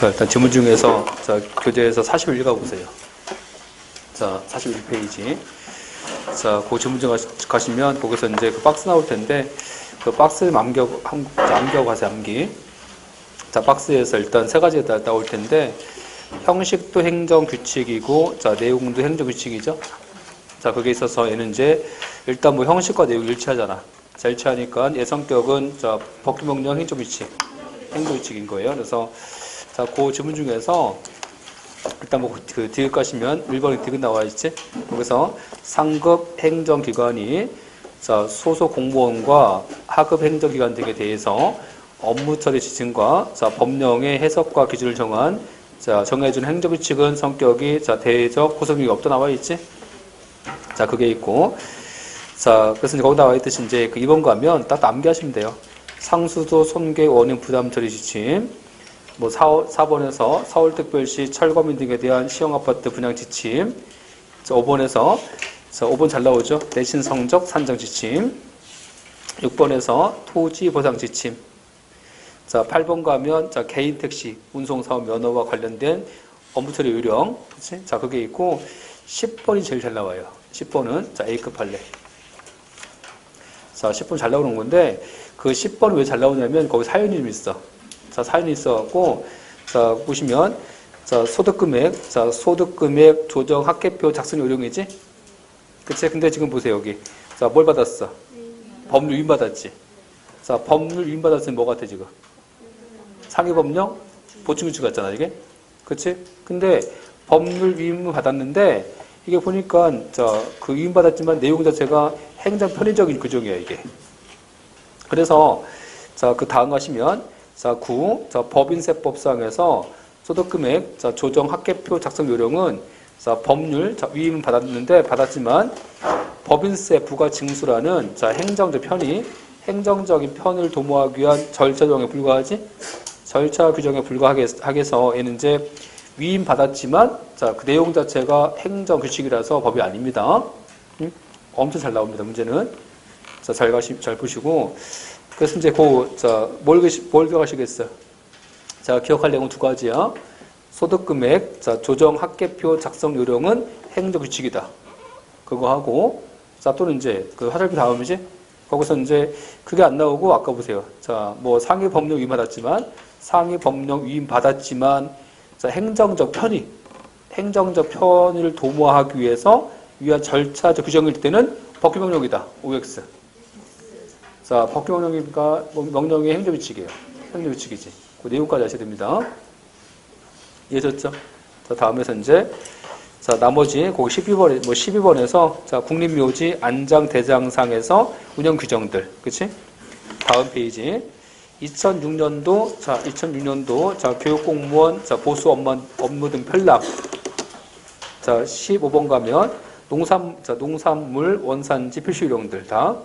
자, 일단 지문 중에서 자, 교재에서 41가 보세요. 자, 41페이지. 자, 그 지문 중 가시면 거기서 이제 그 박스 나올 텐데 그 박스 암기하고 암기. 자, 박스에서 일단 세 가지가 나올 텐데 형식도 행정규칙이고 자, 내용도 행정규칙이죠. 자, 거기에 있어서 얘는 이제 일단 뭐 형식과 내용이 일치하잖아. 자, 일치하니까 얘 성격은 자, 법규명령 행정규칙인 거예요. 그래서 자, 그 지문 중에서 일단 뭐 그 디귿 가시면 1번에 디귿 나와 있지. 거기서 상급 행정기관이 자, 소속 공무원과 하급 행정기관 등에 대해서 업무 처리 지침과 자, 법령의 해석과 기준을 정해준 행정규칙은 성격이 자, 대적 호소력이 없다 나와 있지. 자, 그게 있고. 자, 그래서 이제 거기 나와 있듯이 이제 그 2번 가면 딱 암기하시면 돼요. 상수도 손괴 원인 부담 처리 지침. 뭐 4번에서 서울특별시 철거민 등에 대한 시형아파트 분양 지침. 자, 5번에서 자, 5번 잘 나오죠. 내신 성적 산정 지침. 6번에서 토지 보상 지침. 자, 8번 가면 자, 개인 택시 운송 사업 면허와 관련된 업무 처리 요령. 그치? 자, 그게 있고 10번이 제일 잘 나와요. 10번은 자, A급 판례. 자, 10번 잘 나오는 건데 그 10번 왜 잘 나오냐면 거기 사연이 좀 있어. 자, 사연이 있어갖고, 자, 보시면, 자, 소득금액 조정 학계표 작성 요령이지? 그치? 근데 지금 보세요, 여기. 자, 뭘 받았어? 법률 위임 받았지? 자, 법률 위임 받았으면 뭐 같아, 지금? 상위법령? 보충규칙 같잖아, 이게? 그치? 근데 법률 위임을 받았는데, 이게 보니까, 자, 그 위임 받았지만 내용 자체가 행정 편의적인 규정이야, 이게. 그래서, 자, 그 다음 가시면, 자, 9. 자, 법인세법상에서 소득금액 자, 조정 학계표 작성 요령은 자, 법률 자, 위임은 받았지만 법인세 부과 징수라는 자, 행정적인 편을 도모하기 위한 절차 규정에 불과하지? 절차 규정에 불과하게 해서 얘는 이제 위임 받았지만 자, 그 내용 자체가 행정 규칙이라서 법이 아닙니다. 엄청 잘 나옵니다. 문제는. 자, 잘 보시고. 그래서 이제 뭘 기억하시겠어요? 자, 기억할 내용은 두 가지야. 소득금액, 자, 조정 학계표 작성 요령은 행정규칙이다. 그거 하고, 자, 또는 이제 그 화살표 다음이지? 거기서 이제 그게 안 나오고 아까 보세요. 자, 뭐 상위 법령 위임 받았지만, 자, 행정적 편의를 도모하기 위한 절차적 규정일 때는 법규명령이다. OX. 자, 법규명령이니까 명령의 행정규칙이에요. 행정규칙이지. 그 내용까지 아셔야 됩니다. 이해졌죠? 자, 다음에서 이제 자, 나머지 거기 12번에서 자, 국립묘지 안장대장상에서 운영 규정들. 그치? 다음 페이지. 2006년도 자, 교육공무원 자, 보수 업무 등 편람. 자, 15번 가면 농산물 원산지 필수 요령들 다.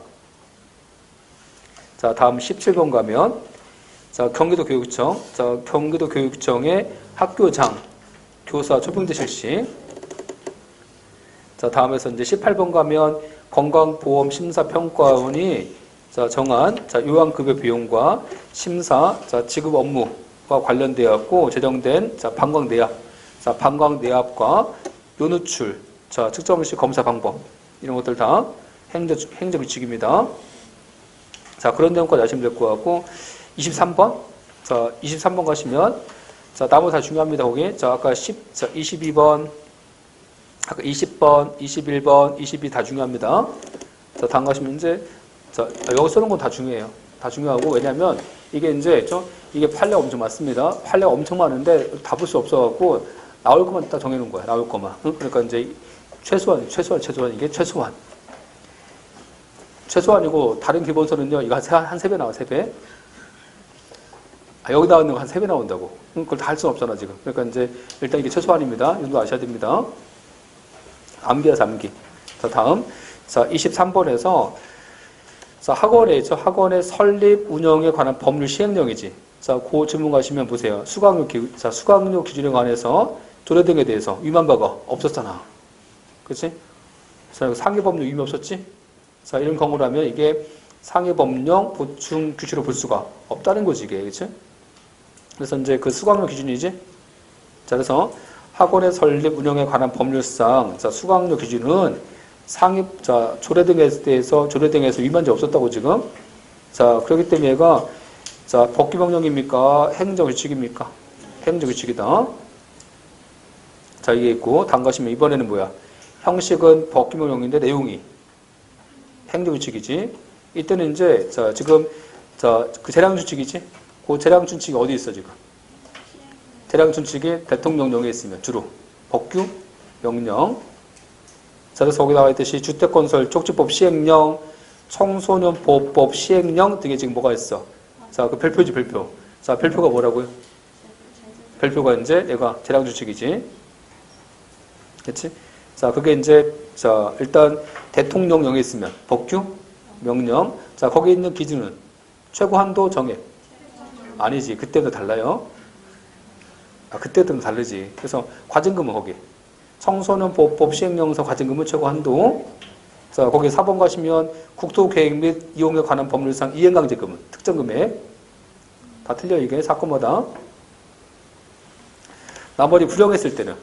자, 다음 17번 가면, 자, 경기도 교육청의 학교장, 교사 초빙제 실시. 자, 다음에서 이제 18번 가면, 건강보험심사평가원이, 자, 정한, 자, 요양급여 비용과 심사, 자, 지급 업무와 관련되었고, 제정된, 자, 방광내압과 요누출, 자, 측정시 검사 방법. 이런 것들 다 행정규칙입니다. 자, 그런 내용까지 아시면 될 것 같고, 23번. 자, 23번 가시면, 자, 나머지 다 중요합니다, 거기. 자, 아까 22번, 아까 20번, 21번, 22 다 중요합니다. 자, 다음 가시면 이제, 자, 여기 쓰는 건 다 중요해요. 다 중요하고, 왜냐면, 이게 이제, 이게 판례가 엄청 많습니다. 판례가 엄청 많은데, 다 볼 수 없어갖고, 나올 것만 딱 정해놓은 거야, 나올 것만. 그러니까 이제, 최소한, 이게 최소한. 최소한이고 다른 기본서는요 이거 한 3배 나와 3배. 여기 나오는 거 한 3배 나온다고. 그걸 다 할 수는 없잖아 지금. 그러니까 이제 일단 이게 최소한입니다. 이 정도 아셔야 됩니다. 암기야 암기. 자, 다음 자 23번에서 자 학원의 설립 운영에 관한 법률 시행령이지. 자, 그 질문 가시면 보세요. 수강료 기준에 관해서 조례 등에 대해서 위반 바가 없었잖아. 그렇지? 상위 법률 위반 없었지? 자, 이런 경우라면 이게 상위 법령 보충 규칙으로 볼 수가 없다는 거지, 이게. 그치? 그래서 이제 그 수강료 기준이지. 자, 그래서 학원의 설립 운영에 관한 법률상 자, 수강료 기준은 상입 자, 조례 등에 대해서 위반 적 없었다고 지금. 자, 그렇기 때문에 얘가 자, 법규 명령입니까? 행정 규칙입니까? 행정 규칙이다. 자, 이게 있고 다음 가시면 이번에는 뭐야? 형식은 법규 명령인데 내용이 행정 규칙이지. 이때는 이제 자, 지금 자, 그 재량 규칙이지. 그 재량 규칙이 어디 있어 지금? 재량 규칙이 대통령령에 있으면 주로 법규 명령. 자, 그래서 거기 나와 있듯이 주택건설 촉진법 시행령, 청소년 보호법 시행령 등에 지금 뭐가 있어? 자, 그 별표지 별표. 자, 별표가 뭐라고요? 별표가 이제 얘가 재량 규칙이지. 그렇지? 자, 그게 이제 자, 일단 대통령령에 있으면 법규 명령. 자, 거기 있는 기준은 최고 한도 정액. 아니지. 그때도 달라요. 아, 그때도 다르지. 그래서 과징금은 거기. 청소년 보호법 시행령에서 과징금은 최고 한도. 자, 거기 4번 가시면 국토계획 및 이용에 관한 법률상 이행강제금은 특정 금액. 다 틀려 이게 사건마다. 나머지 불용했을 때는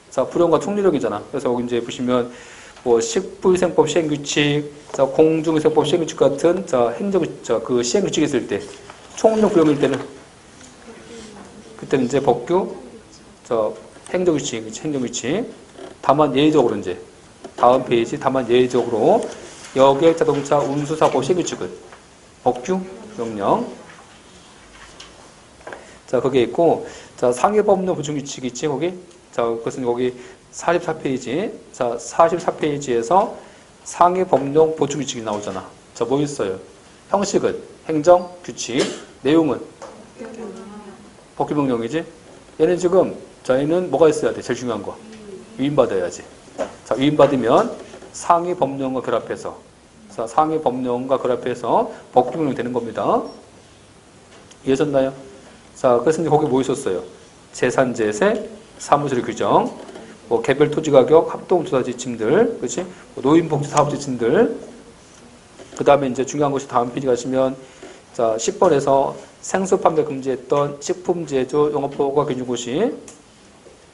자, 불용과 총리력이잖아. 그래서 여기 이제 보시면 뭐 식부위생법 시행규칙, 자, 공중위생법 시행규칙 같은 자, 그 시행규칙이 있을 때 총리력 불용일 때는 그때는 이제 법규, 자, 행정규칙. 다만 예외적으로 이제 다음 페이지 다만 예외적으로 여객 자동차 운수사고 시행규칙은 법규 명령. 자, 그게 있고 자, 상해법령 보충규칙이 있지 거기. 자, 그것은 거기 44페이지. 자, 44페이지에서 상해법령 보충규칙이 나오잖아. 자, 뭐 있어요? 형식은 행정규칙, 내용은 법규명령이지. 얘는 지금 자, 얘는 뭐가 있어야 돼? 제일 중요한 거. 위임받아야지. 자, 위임받으면 상해법령과 결합해서 자, 상해법령과 결합해서 법규명령이 되는 겁니다. 이해졌나요? 자, 그래서 이제 거기 뭐 있었어요? 재산제세, 사무소리 규정, 뭐 개별 토지 가격, 합동조사 지침들, 그렇지? 뭐 노인복지 사업 지침들. 그 다음에 이제 중요한 것이 다음 페이지 가시면 자, 10번에서 생수 판매 금지했던 식품 제조 영업보호가 기준고시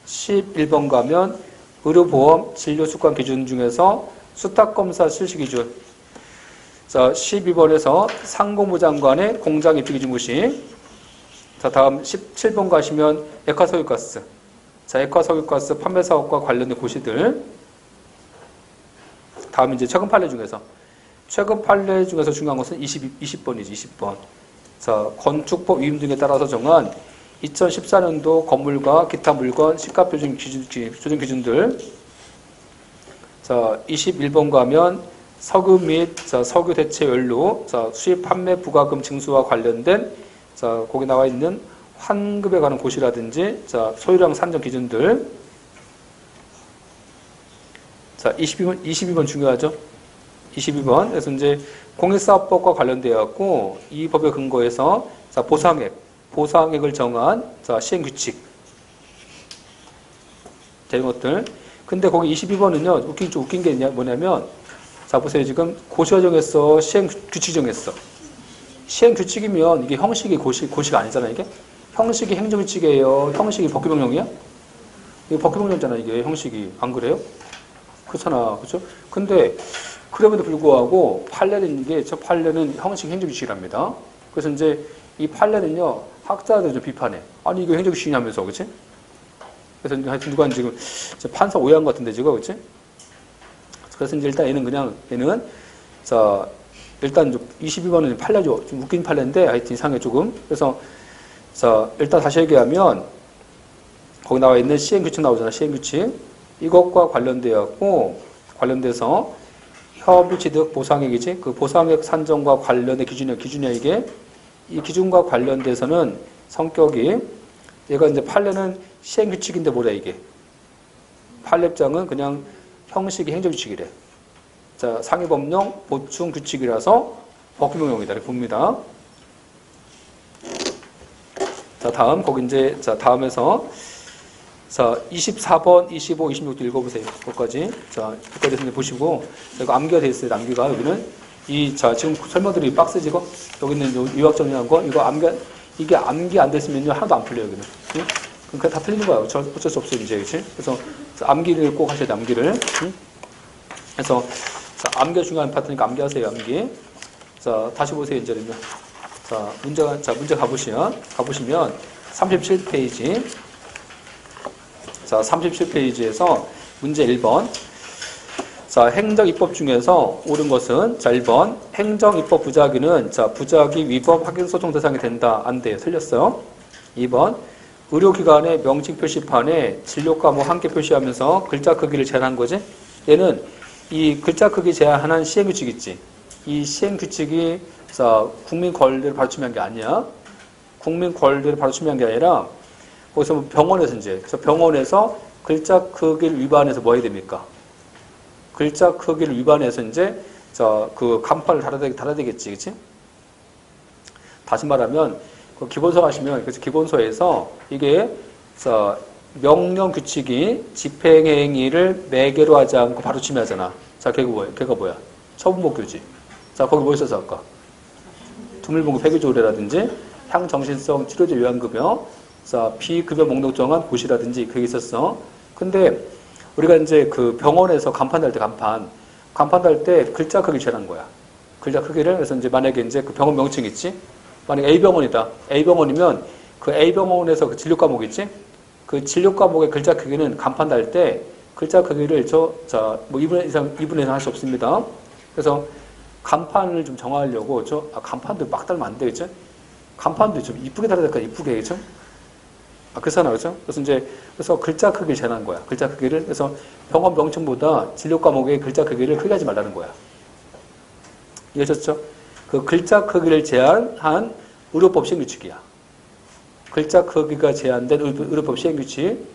11번 가면 의료보험 진료습관 기준 중에서 수탁검사 실시 기준. 자, 12번에서 상공부 장관의 공장 입주 기준고시. 자, 다음 17번 가시면 액화석유가스. 자, 액화석유가스 판매 사업과 관련된 고시들. 다음 이제 최근 판례 중에서 중요한 것은 20번이지, 20번. 자, 건축법 위임 등에 따라서 정한 2014년도 건물과 기타 물건 시가 조정 기준들. 자, 21번 가면 석유 및 자, 석유 대체 연료, 자, 수입 판매 부가금 징수와 관련된 자, 거기 나와 있는 환급에 관한 고시라든지 자, 소유량 산정 기준들. 자, 22번 중요하죠? 22번. 그래서 이제 공익사업법과 관련되어 갖고 이 법에 근거해서 자, 보상액을 정한 자, 시행규칙 되는 것들. 근데 거기 22번은요, 웃긴 게 뭐냐면, 자, 보세요. 지금 고시가 정했어. 시행규칙 정했어. 시행규칙이면 이게 형식이 고시가 아니잖아, 이게? 형식이 행정규칙이에요. 형식이 법규명령이야? 이게 법규명령이잖아, 이게 형식이. 안 그래요? 그렇잖아. 그렇죠? 근데 그럼에도 불구하고 저 판례는 형식 행정규칙이랍니다. 그래서 이제 이 판례는요, 학자들이 좀 비판해. 아니, 이거 행정규칙이냐면서, 그치? 그래서 하여튼 누가 지금 판사 오해한 것 같은데, 지금, 그치? 그래서 이제 일단 얘는, 자, 일단 22번은 판례죠. 좀 웃긴 판례인데, 하여튼 이상해, 조금. 그래서, 자, 일단 다시 얘기하면, 거기 나와 있는 시행규칙 나오잖아, 시행규칙. 이것과 관련돼서 협의취득 보상액이지, 그 보상액 산정과 관련된 기준이야, 이게. 이 기준과 관련돼서는 성격이, 얘가 이제 판례는 시행규칙인데 뭐래, 이게. 판례장은 그냥 형식이 행정규칙이래. 자, 상해법령 보충규칙이라서 법규명령이다. 이렇게 봅니다. 자, 다음, 거기 이제, 자, 다음에서, 자, 24번, 25, 26도 읽어보세요. 거기까지. 자, 여기까지 보시고, 이거 암기가 되어 있어요, 암기가. 여기는. 자, 지금 설명드린 박스 지금, 여기 있는 유학 정리한 거, 이거 이게 암기 안 됐으면요 하나도 안 풀려요, 여기는. 응? 그러니까 다 틀리는 거야. 어쩔 수 없어 이제, 그렇지? 그래서 암기를 꼭 하셔야 돼, 암기를. 응? 그래서 자, 암기가 중요한 파트니까 암기하세요, 암기. 자, 다시 보세요, 이제 그러면. 자, 문제 가보시면 37페이지. 자, 37페이지에서 문제 1번. 자, 행정입법 중에서 옳은 것은, 자, 1번. 행정입법 부작위는, 자, 부작위 위법 확인소송 대상이 된다. 안 돼요. 틀렸어요. 2번. 의료기관의 명칭 표시판에 진료 과목 함께 표시하면서 글자 크기를 제한한 거지? 얘는 이 글자 크기 제한하는 시행규칙 있지? 이 시행규칙이, 자, 국민 권리를 바로 침해한 게 아니야. 국민 권리를 바로 침해한 게 아니라, 거기서 병원에서 이제, 병원에서 글자 크기를 위반해서 뭐 해야 됩니까? 글자 크기를 위반해서 이제 그 간판을 달아야 되겠지, 그치? 다시 말하면 그 기본서 가시면 그 기본서에서 이게 명령 규칙이 집행행위를 매개로 하지 않고 바로 침해하잖아. 자, 걔가 뭐야? 처분법규지. 자, 거기 뭐 있었어 아까? 두밀봉구 폐기조례라든지 향정신성 치료제 요양급여, 자, 비급여 목록 정한 고시라든지 그게 있었어. 근데 우리가 이제 그 병원에서 간판 달 때 간판 달 때 글자 크기 제한한 거야. 글자 크기를. 그래서 이제 만약에 이제 그 병원 명칭 있지? 만약에 A병원이다. A병원이면 그 A병원에서 그 진료 과목 있지? 그 진료 과목의 글자 크기는 간판 달 때 글자 크기를 뭐 2분의 이상 할 수 없습니다. 그래서 간판을 좀 정하려고 간판도 막 달면 안 되겠죠? 간판도 좀 이쁘게 달아야 될까? 이쁘게, 그죠? 그렇잖아, 그죠? 그래서 글자 크기를 제한한 거야. 글자 크기를. 그래서 병원 명칭보다 진료 과목의 글자 크기를 크게 하지 말라는 거야. 이해하셨죠? 그 글자 크기를 제한한 의료법 시행규칙이야. 글자 크기가 제한된 의료법 시행규칙.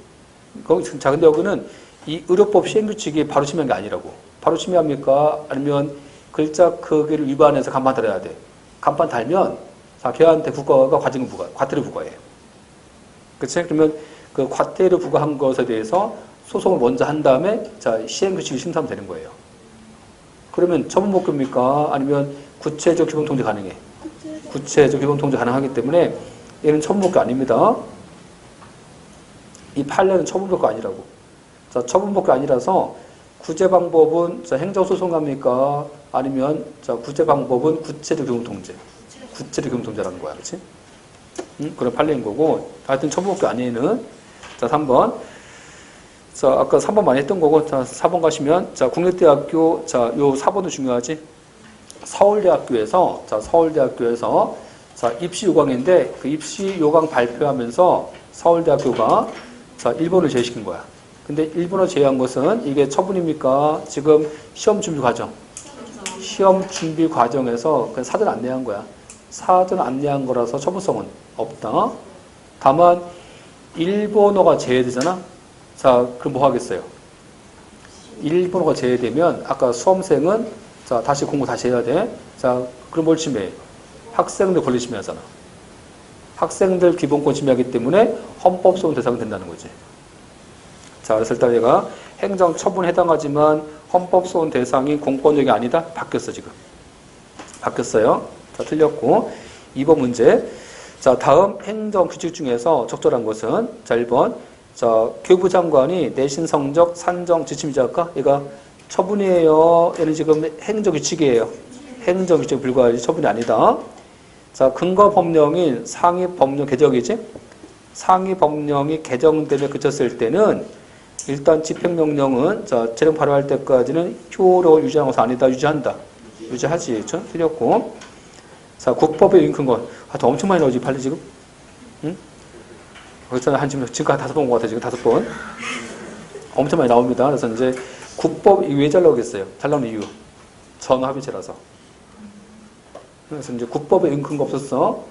자, 근데 여기는 이 의료법 시행규칙이 바로 침해한 게 아니라고. 바로 침해합니까? 아니면 글자 크기를 위반해서 간판 달아야 돼. 간판 달면, 자, 걔한테 국가가 과태료 부과해. 그치? 그러면 그 과태료 부과한 것에 대해서 소송을 먼저 한 다음에, 자, 시행규칙이 심사하면 되는 거예요. 그러면 처분법규입니까? 아니면 구체적 기본통제 가능해? 구체적 기본통제 가능하기 때문에 얘는 처분법규 아닙니다. 이 판례는 처분법규 아니라고. 자, 처분법규 아니라서 구제 방법은 행정소송 갑니까? 아니면 구제 방법은 구체적 기본통제. 구체적 기본통제라는 거야. 그치? 그런 판례인 거고, 하여튼 처분법규 아니에는. 자, 3번. 자, 아까 3번 많이 했던 거고, 자, 4번 가시면, 자, 국립대학교, 자, 요 4번도 중요하지. 서울대학교에서, 자, 입시 요강인데, 그 입시 요강 발표하면서 서울대학교가, 자, 일본을 제외시킨 거야. 근데 일본을 제외한 것은 이게 처분입니까? 지금 시험 준비 과정. 시험 준비 과정에서 그냥 사전 안내한 거야. 사전 안내한 거라서 처분성은 없다. 다만 일본어가 제외되잖아. 자, 그럼 뭐 하겠어요? 일본어가 제외되면 아까 수험생은 자, 다시 공부 다시 해야 돼. 자, 그럼 뭘 침해해? 학생들 권리 침해하잖아. 학생들 기본권 침해하기 때문에 헌법소원 대상이 된다는 거지. 자, 그래서 일단 얘가 행정 처분에 해당하지만 헌법소원 대상이 공권력이 아니다. 바뀌었어 지금. 바뀌었어요. 자, 틀렸고. 2번 문제. 자, 다음 행정규칙 중에서 적절한 것은, 자, 1번. 자, 교육부 장관이 내신 성적 산정 지침이지 아까? 얘가 처분이에요. 얘는 지금 행정규칙이에요. 행정규칙에 불과하지 처분이 아니다. 자, 근거 법령인 상위 법령 개정이지? 상위 법령이 개정되며 그쳤을 때는 일단 집행명령은 자, 재령 발효할 때까지는 효력을 유지하는 것은 아니다. 유지한다. 유지하지. 그렇죠? 틀렸고. 자, 국법의 유인 근거. 더 엄청 많이 나오지, 판례 지금? 응? 거기서 지금까지 5번 온 것 같아, 지금 5번. 엄청 많이 나옵니다. 그래서 이제 국법, 왜 잘 나오겠어요? 잘 나오는 이유. 전합의체라서. 그래서 이제 국법의 유인 근거 없었어.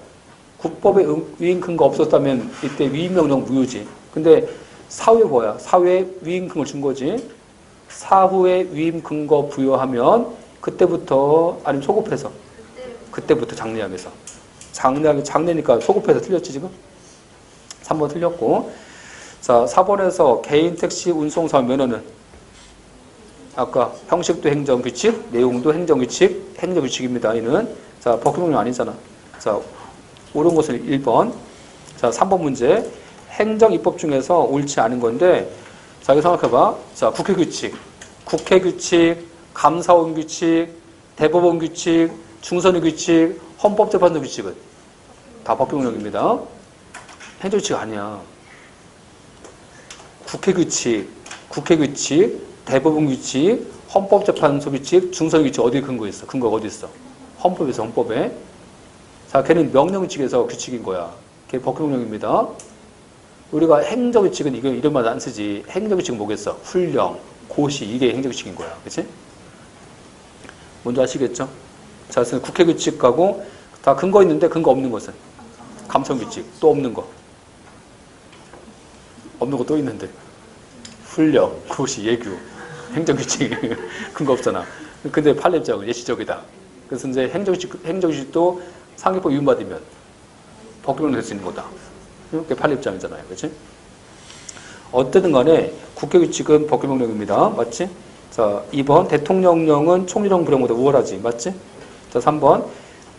국법의 유인 근거 없었다면 이때 위임명령 무효지. 근데 사후에 뭐야? 사후에 위임 근거를 준 거지. 사후에 위임 근거 부여하면 그때부터, 아니면 소급해서. 그때부터 장례하면서. 장례니까 소급해서 틀렸지, 지금? 3번 틀렸고. 자, 4번에서 개인 택시 운송사 면허는 아까 형식도 행정규칙, 내용도 행정규칙입니다. 이는. 자, 법규명령 아니잖아. 자, 옳은 것은 1번. 자, 3번 문제. 행정입법 중에서 옳지 않은 건데, 자, 이거 생각해봐. 자, 국회규칙, 감사원 규칙, 대법원 규칙, 중선의 규칙, 헌법재판소 규칙은 다 법규명령입니다. 행정규칙 아니야. 국회규칙, 대법원 규칙, 헌법재판소 규칙, 중선의 규칙 어디에 근거했어? 근거가 어디 있어? 헌법에서 헌법에. 자, 걔는 명령규칙에서 규칙인 거야. 걔 법규명령입니다. 우리가 행정규칙은 이거 이름만 안 쓰지. 행정규칙은 뭐겠어? 훈령, 고시 이게 행정규칙인 거야. 그렇지? 뭔지 아시겠죠? 자, 그래서 국회규칙하고 다 근거 있는데 근거 없는 것은 감성규칙 또 없는 거. 없는 거 또 있는데 훈령, 고시, 예규, 행정규칙 근거 없잖아. 근데 판례 입장은 예시적이다. 그래서 이제 행정규칙도 상위법 위반받으면 법규명령 될 수 있는 거다. 이게 판례 입장이잖아요. 그렇지? 어쨌든 간에 국회규칙은 법규명령입니다. 맞지? 자, 2번 대통령령은 총리령 불형보다 우월하지. 맞지? 자, 3번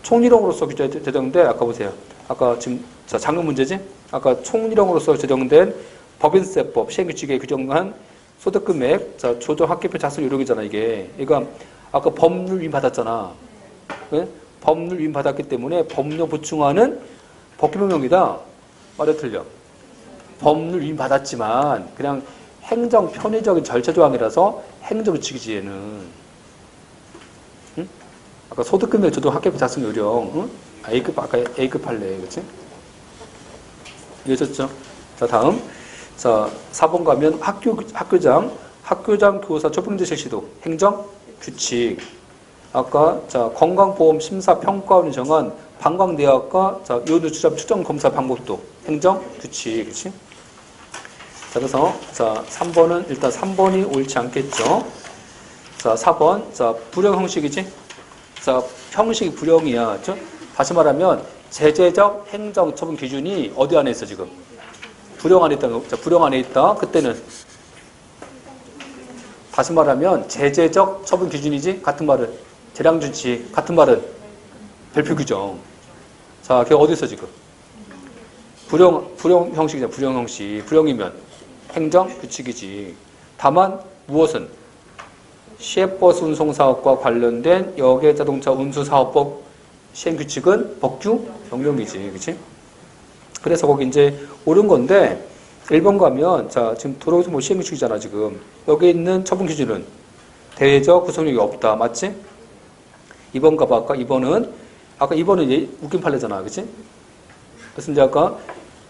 총리령으로서 제정된 아까 보세요. 아까 지금 자, 작년 문제지? 아까 총리령으로서 제정된 법인세법 시행규칙에 규정한 소득금액, 자, 조정학계표 작성 요령이잖아, 이게. 그러니까 아까 법률 위임 받았잖아. 네? 법률 위임 받았기 때문에 법령 보충하는 법규명령이다. 말이 틀려. 법률 위임 받았지만 그냥 행정 편의적인 절차 조항이라서 행정규칙이지 얘는. 응? 아까 소득금액 조정학계표 작성 요령, 응? A급 아까 A급 할래, 그렇지? 이해졌죠? 자, 다음. 자, 4번 가면 학교장 교사 초빙제 실시도 행정 규칙. 아까 자, 건강보험 심사 평가원이 정한 방광내학과 자, 요도 추정 검사 방법도 행정 규칙. 그렇지? 자, 그래서 자, 3번은 일단 3번이 옳지 않겠죠. 자, 4번. 자, 불형 형식이지? 자, 형식이 불형이야. 그렇죠? 다시 말하면 제재적 행정 처분 기준이 어디 안에 있어, 지금? 불형 안에 있다. 자, 불형 안에 있다. 그때는 다시 말하면 제재적 처분 기준이지? 같은 말은 재량준칙. 같은 말은 별표 규정. 자, 걔 어디 있어, 지금? 불형 형식이잖아. 불형 형식. 불형이면 행정 규칙이지. 다만 무엇은 시외버스 운송사업과 관련된 여객자동차 운수사업법 시행규칙은 법규 명령이지. 그치? 그래서 거기 이제 옳은 건데 1번 가면 자, 지금 도로교통법 뭐 시행규칙이잖아, 지금. 여기 있는 처분 기준은 대외적 구속력이 없다. 맞지? 2번 가봐. 아까 2번은 웃긴 판례잖아. 그치? 그래서 이제 아까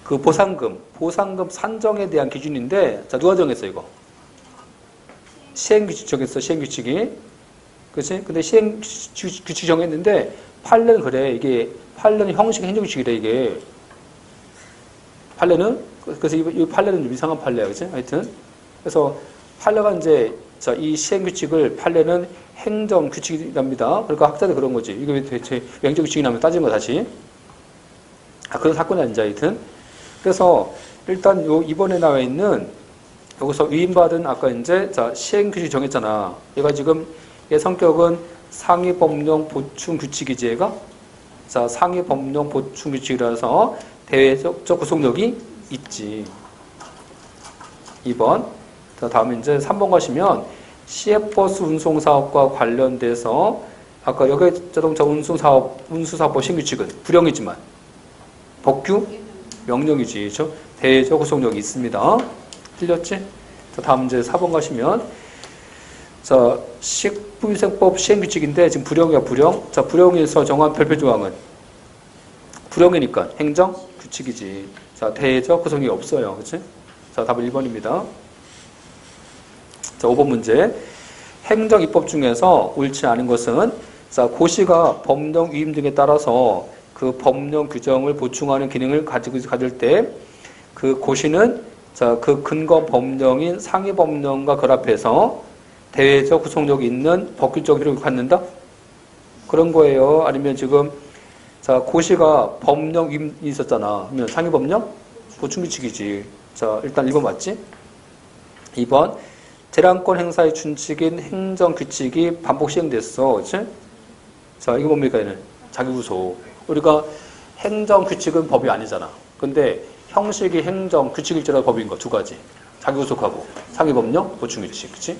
그 보상금 산정에 대한 기준인데, 자, 누가 정했어, 이거? 시행규칙 정했어, 시행규칙이. 그치? 근데 시행규칙 정했는데, 판례는 그래. 이게, 판례는 형식 행정규칙이래, 이게. 판례는, 그래서 이 판례는 좀 이상한 판례야, 그치? 하여튼. 그래서 판례가 이제, 자, 이 시행규칙을 판례는 행정규칙이랍니다. 그러니까 학자들 그런 거지. 이게 왜 대체 행정규칙이라면 따지는 거 다시. 아, 그런 사건이 아니지, 하여튼. 그래서 일단 요 이번에 나와 있는 여기서 위임받은 아까 이제 자, 시행규칙 정했잖아. 얘가 지금 얘 성격은 상위법령 보충규칙이지 얘가. 자, 상위법령 보충규칙이라서 대외적 구속력이 있지. 2번. 자, 다음 이제 3번 가시면 시외버스 운송사업과 관련돼서 아까 여객자동차 운수사업법 신규칙은 불형이지만 법규 명령이지. 그렇죠? 대외적 구속력이 있습니다. 틀렸지? 자, 다음 이제 4번 가시면 자, 식품위생법 시행규칙인데 지금 불형이야, 불형. 자, 불형에서 정한 별표 조항은 불형이니까 행정 규칙이지. 자, 대외적 구속력이 없어요. 그렇지? 자, 답은 1번입니다. 자, 5번 문제. 행정입법 중에서 옳지 않은 것은 자, 고시가 법령 위임 등에 따라서 그 법령 규정을 보충하는 기능을 가질 때 그 고시는 자, 그 근거 법령인 상위 법령과 결합해서 대외적 구속력이 있는 법규적 효력을 갖는다? 그런 거예요. 아니면 지금 자, 고시가 법령 위임이 있었잖아. 그러면 상위 법령 보충규칙이지. 자, 일단 1번 맞지? 2번 재량권 행사의 준칙인 행정규칙이 반복 시행됐어. 그치? 자, 이거 뭡니까, 얘는? 자기구속. 우리가 행정 규칙은 법이 아니잖아. 근데 형식이 행정 규칙일지라도 법인 거 두 가지. 자기구속하고 상위법령 보충규칙. 그치?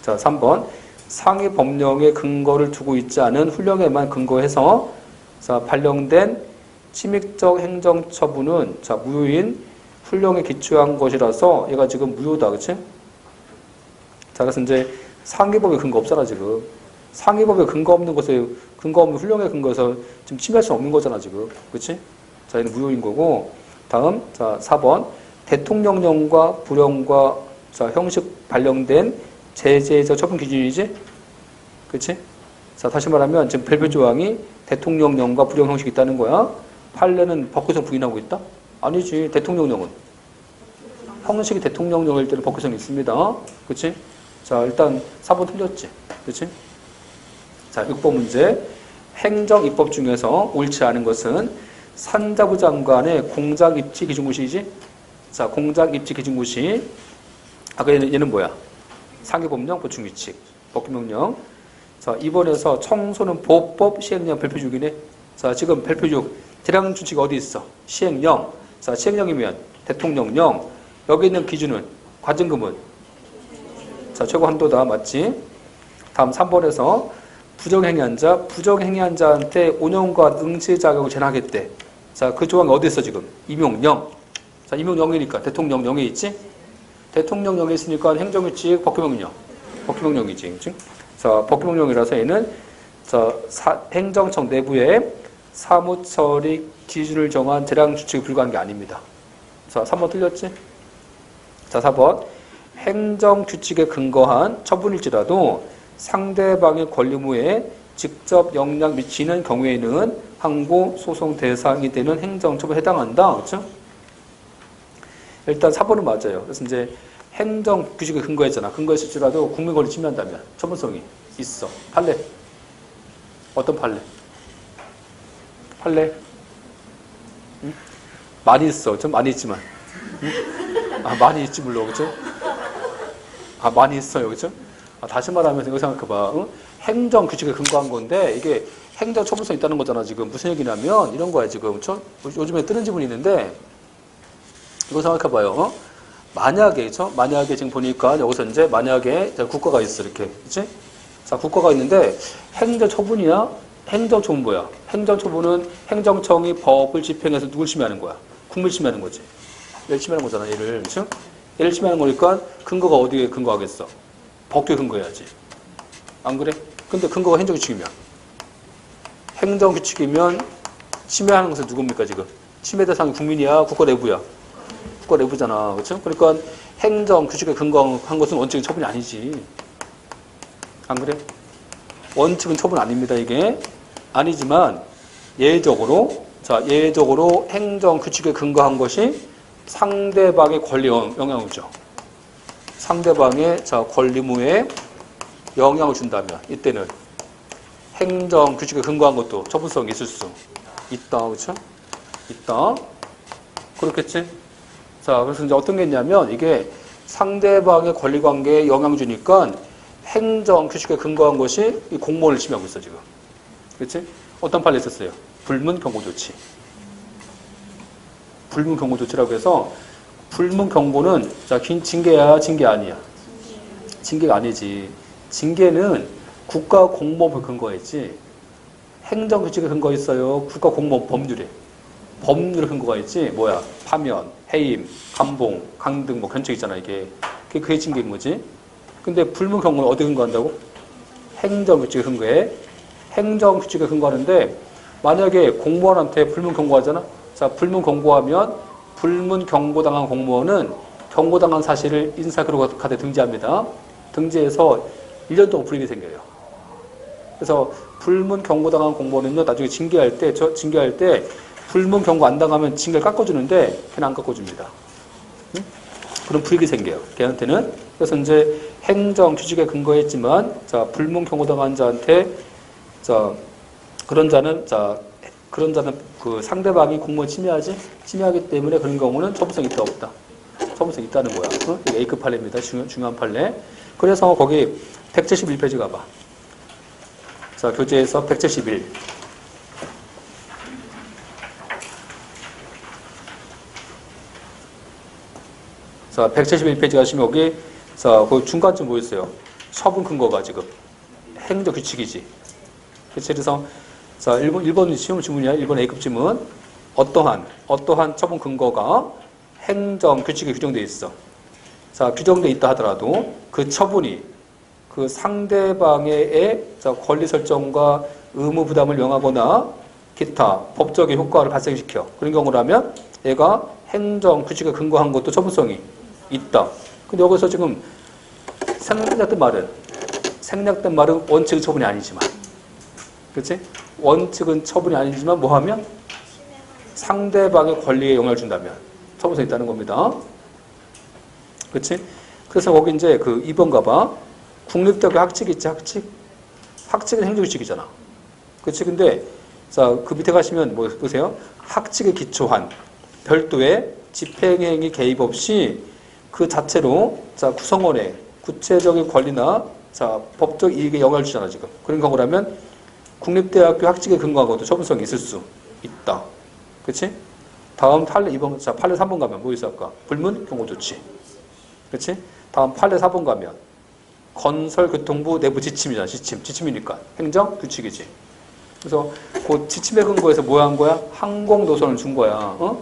자, 3번. 상위법령에 근거를 두고 있지 않은 훈령에만 근거해서 자, 발령된 침익적 행정처분은 자, 무효인 훈령에 기초한 것이라서 얘가 지금 무효다. 그치? 자, 그래서 이제 상위법에 근거 없잖아, 지금. 상위법에 근거 없는 것에, 근거 없는 훈령에 근거해서 지금 침해할 수 없는 거잖아, 지금. 그치? 자, 얘는 무효인 거고. 다음, 자, 4번. 대통령령과 불령과 자, 형식 발령된 제재적 처분 기준이지? 그치? 자, 다시 말하면 지금 별표 조항이 대통령령과 불령 형식이 있다는 거야. 판례는 법규성 부인하고 있다? 아니지. 대통령령은. 형식이 대통령령일 때는 법규성이 있습니다. 그치? 자, 일단 4번 틀렸지. 그치? 자, 6번 문제. 행정 입법 중에서 옳지 않은 것은 산자부 장관의 공작 입지 기준구시이지? 자, 공작 입지 기준구시. 아까 얘는 뭐야? 상위법령 보충규칙. 법규명령. 자, 이번에서 청소는 보호법 시행령 별표 6이네. 자, 지금 별표 6. 대량 준칙이 어디 있어? 시행령. 자, 시행령이면 대통령령. 여기 있는 기준은 과징금은 자, 최고 한도다. 맞지? 다음 3번에서 부정행위한 자, 부정행위한 자한테 5년간 응시 자격을 제한하겠대. 자, 그 조항이 어디 있어 지금? 임용령. 자, 임용령이니까 대통령령에 있지? 대통령령에 있으니까 행정규칙 법규명령. 법규명령이지. 그치? 자, 법규명령이라서 얘는 자, 행정청 내부에 사무처리 기준을 정한 대량 규칙에 불과한 게 아닙니다. 자, 3번 틀렸지? 자, 4번. 행정규칙에 근거한 처분일지라도 상대방의 권리무에 직접 영향 미치는 경우에는 항고 소송 대상이 되는 행정처분에 해당한다. 그렇죠? 일단 4번은 맞아요. 그래서 이제 행정규칙에 근거했잖아. 근거했을지라도 국민권리 침해한다면 처분성이 있어. 판례. 어떤 판례? 판례? 응? 많이 있어. 좀 많이 있지만. 응? 아, 많이 있지 물론. 그렇죠? 아, 많이 있어요. 그렇죠? 아, 다시 말하면 이거 생각해봐. 응? 행정 규칙에 근거한 건데 이게 행정 처분성 있다는 거잖아. 지금 무슨 얘기냐면 이런 거야 지금. 그렇죠? 요즘에 뜨는 지문이 있는데 이거 생각해봐요. 어? 만약에 그렇죠? 만약에 지금 보니까 여기서 이제 만약에 국가가 있어 이렇게. 그렇지? 자, 국가가 있는데 행정 처분이야. 행정 처분 뭐야? 행정 처분은 행정청이 법을 집행해서 누굴 침해하는 거야? 국민을 침해하는 거지. 얘를 침해하는 거잖아. 얘를. 그렇죠? 얘를 침해하는 거니까 근거가 어디에 근거하겠어? 법규에 근거해야지. 안 그래? 근데 근거가 행정규칙이면 행정규칙이면 침해하는 것은 누굽니까 지금? 침해 대상이 국민이야? 국가 내부야? 국가 내부잖아. 그렇죠? 그러니까 행정규칙에 근거한 것은 원칙은 처분이 아니지. 안 그래? 원칙은 처분 아닙니다. 이게 아니지만 예외적으로 자, 예외적으로 행정규칙에 근거한 것이 상대방의 권리에 영향을 줘. 상대방의 자, 권리무에 영향을 준다면 이때는 행정 규칙에 근거한 것도 처분성이 있을 수 있다. 그렇죠? 있다. 그렇겠지? 자, 그래서 이제 어떤 게 있냐면 이게 상대방의 권리 관계에 영향을 주니까 행정 규칙에 근거한 것이 이 공무원을 침해하고 있어, 지금. 그렇지? 어떤 판례 있었어요? 불문 경고 조치. 불문 경고 조치라고 해서 불문 경고는 자, 징계야, 징계 아니야? 징계가 아니지. 징계는 국가 공무원에 근거했지. 행정 규칙에 근거 있어요. 국가 공무원 법률에. 법률에 근거가 있지. 뭐야? 파면, 해임, 감봉, 강등, 뭐 견책 있잖아, 이게. 그게 징계인 거지. 근데 불문 경고는 어디 근거한다고? 행정 규칙에 근거해. 행정 규칙에 근거하는데 만약에 공무원한테 불문 경고하잖아. 자, 불문 경고하면 불문 경고당한 공무원은 경고당한 사실을 인사기록 카드에 등재합니다. 등재해서 1년 동안 불이익이 생겨요. 그래서 불문 경고당한 공무원은요, 나중에 징계할 때 불문 경고 안 당하면 징계를 깎아주는데 걔는 안 깎아줍니다. 응? 그런 불이익이 생겨요. 걔한테는. 그래서 이제 행정 규칙에 근거했지만 자, 불문 경고당한 자한테 자, 그런 자는 그 상대방이 공무원 침해하지? 침해하기 때문에 그런 경우는 처분성 있다 없다? 처분성 있다는 거야. 어? 이게 A급 판례입니다. 중요한 판례. 그래서 거기 171페이지 가봐. 자, 교재에서 171. 자, 171페이지 가시면 여기, 자, 그 중간쯤 뭐 있어요? 처분 근거가 지금 행정 규칙이지. 그치? 그래서, 자, 1번 시험 지문이야. 1번 A급 지문. 어떠한 처분 근거가 행정 규칙에 규정되어 있어. 자, 규정되어 있다 하더라도 그 처분이 그 상대방의 자, 권리 설정과 의무 부담을 명하거나 기타 법적인 효과를 발생시켜. 그런 경우라면 얘가 행정 규칙에 근거한 것도 처분성이 있다. 근데 여기서 지금 생략된 말은 원칙은 처분이 아니지만, 그렇지? 원칙은 처분이 아니지만 뭐 하면 상대방의 권리에 영향을 준다면 처분성이 있다는 겁니다. 그렇지? 그래서 거기 이제 그 2번 가봐. 국립대학교 학칙 있지, 학칙? 학칙은 행정규칙이잖아. 그렇지? 근데 자, 그 밑에 가시면 뭐 보세요. 학칙에 기초한 별도의 집행행위 개입 없이 그 자체로 자, 구성원의 구체적인 권리나 자, 법적 이익에 영향을 주잖아, 지금. 그런 경우라면 국립대학교 학칙에 근거한 것도 처분성이 있을 수 있다. 그렇지? 다음 판례 2번, 자, 판례 3번 가면 뭐 있어 아까? 불문 경고조치. 그렇지? 다음 판례 4번 가면 건설교통부 내부 지침이잖아. 지침이니까 행정 규칙이지. 그래서 그 지침에 근거해서 뭐 한 거야? 항공노선을 준 거야. 어?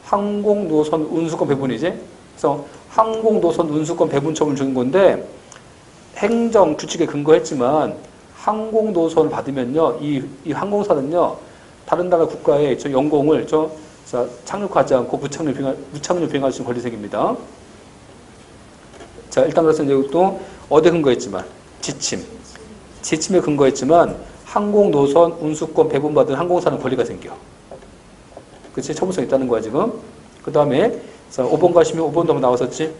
항공노선 운수권 배분이지. 그래서 항공노선 운수권 배분 처분을 준 건데 행정 규칙에 근거했지만 항공노선을 받으면요, 이 항공사는요 다른 나라 국가에 저 영공을 자, 착륙하지 않고 무착륙 비행할 수 있는 권리 생깁니다. 자, 일단 그래서 이제 또 어디에 근거했지만 지침에 근거했지만 항공노선 운수권 배분받은 항공사는 권리가 생겨. 그치? 처분성 있다는 거야 지금. 그 다음에 5번 가시면 5번도 한번 나왔었지.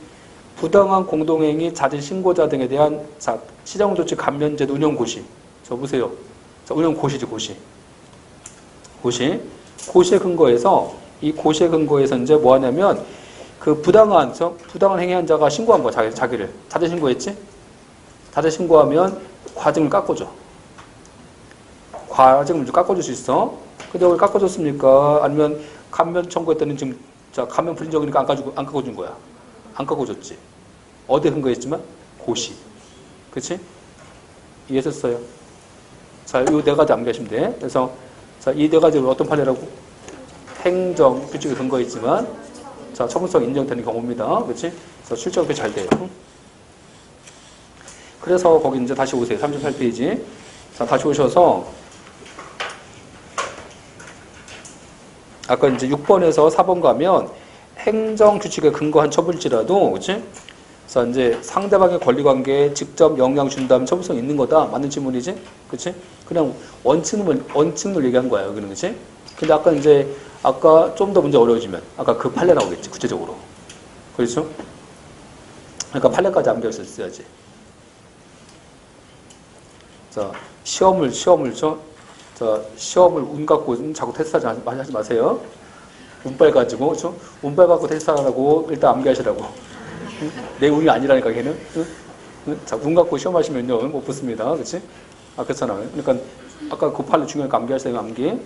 부당한 공동행위 자진 신고자 등에 대한 자, 시정조치 감면제도 운영고시. 저 보세요. 자, 운영고시지 고시. 고시에 근거해서 이 고시에 근거해서 이제 뭐 하냐면 그 부당한 행위한 자가 신고한 거야. 자기를 자진 신고했지. 자진 신고하면 과징을 깎아줘. 과징을 깎아줄 수 있어. 근데 왜 깎아줬습니까? 아니면 감면 청구했더니 지금 자, 감면 불인정이니까 안 깎아준 거야. 안 깎아줬지. 어디에 근거했지만 고시. 그치? 이해했어요? 자, 이 네 가지 암기하시면 돼. 그래서 자, 이 네 가지는 어떤 판례라고? 행정 규칙에 근거했지만 자, 처분성 인정되는 경우입니다. 그치? 그래서 출제가 잘 돼요. 그래서 거기 이제 다시 오세요. 38페이지. 자, 다시 오셔서 아까 이제 6번에서 4번 가면 행정 규칙에 근거한 처분일지라도, 그치? 자, 이제 상대방의 권리 관계에 직접 영향 준다면 처분성 있는 거다. 맞는 질문이지? 그치? 그냥 원칙을 얘기한 거야, 여기는. 그치? 근데 아까 좀 더 문제 어려워지면 아까 그 판례 나오겠지, 구체적으로. 그렇죠? 그러니까 판례까지 암기했었어야지. 자, 시험을 운 갖고 자꾸 테스트하지 마세요. 운빨 가지고, 그렇죠? 운빨 갖고 테스트하라고 일단 암기하시라고. 내 운이 아니라니까, 걔는. 자, 운 갖고 시험하시면요, 못 붙습니다. 그렇지? 아, 그렇잖아요. 그러니까 아까 그 판례 중요하니까 암기하세요, 암기.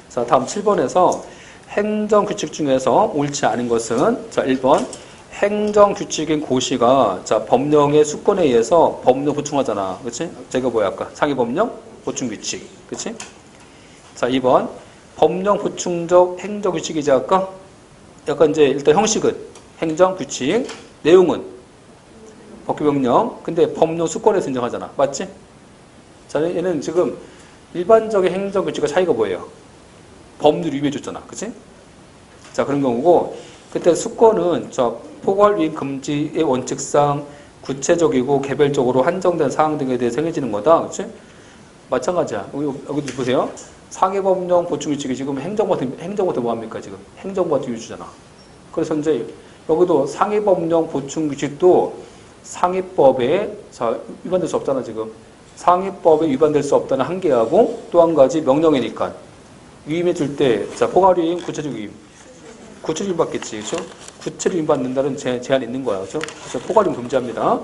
자, 다음 7번에서 행정규칙 중에서 옳지 않은 것은, 자, 1번. 행정규칙인 고시가, 자, 법령의 수권에 의해서 법령 보충하잖아. 그치? 제가 뭐야, 아까? 상위법령 보충규칙. 그치? 자, 2번. 법령 보충적 행정규칙이지, 아까? 약간 이제 일단 형식은 행정규칙, 내용은 법규명령. 근데 법령 수권에서 인정하잖아. 맞지? 자, 얘는 지금 일반적인 행정규칙과 차이가 뭐예요? 법률 위배줬잖아. 그치? 자, 그런 경우고, 그때 수권은 포괄 위임 금지의 원칙상 구체적이고 개별적으로 한정된 사항 등에 대해 정해지는 거다. 그치? 마찬가지야. 여기도 보세요. 상해법령 보충규칙이 지금 행정부한테 뭐 합니까? 지금 행정부한테 유주잖아. 그래서 이제 여기도 상해법령 보충규칙도 상해법에 위반될 수 없잖아. 지금 상해법에 위반될 수 없다는 한계하고 또 한 가지 명령이니까 위임해 줄 때 포괄 위임, 구체적 위임. 구체적 위임 받겠지. 그렇죠? 구체적 위임 받는다는 제한이 있는 거야. 그렇죠? 그래서 포괄 위임 금지합니다.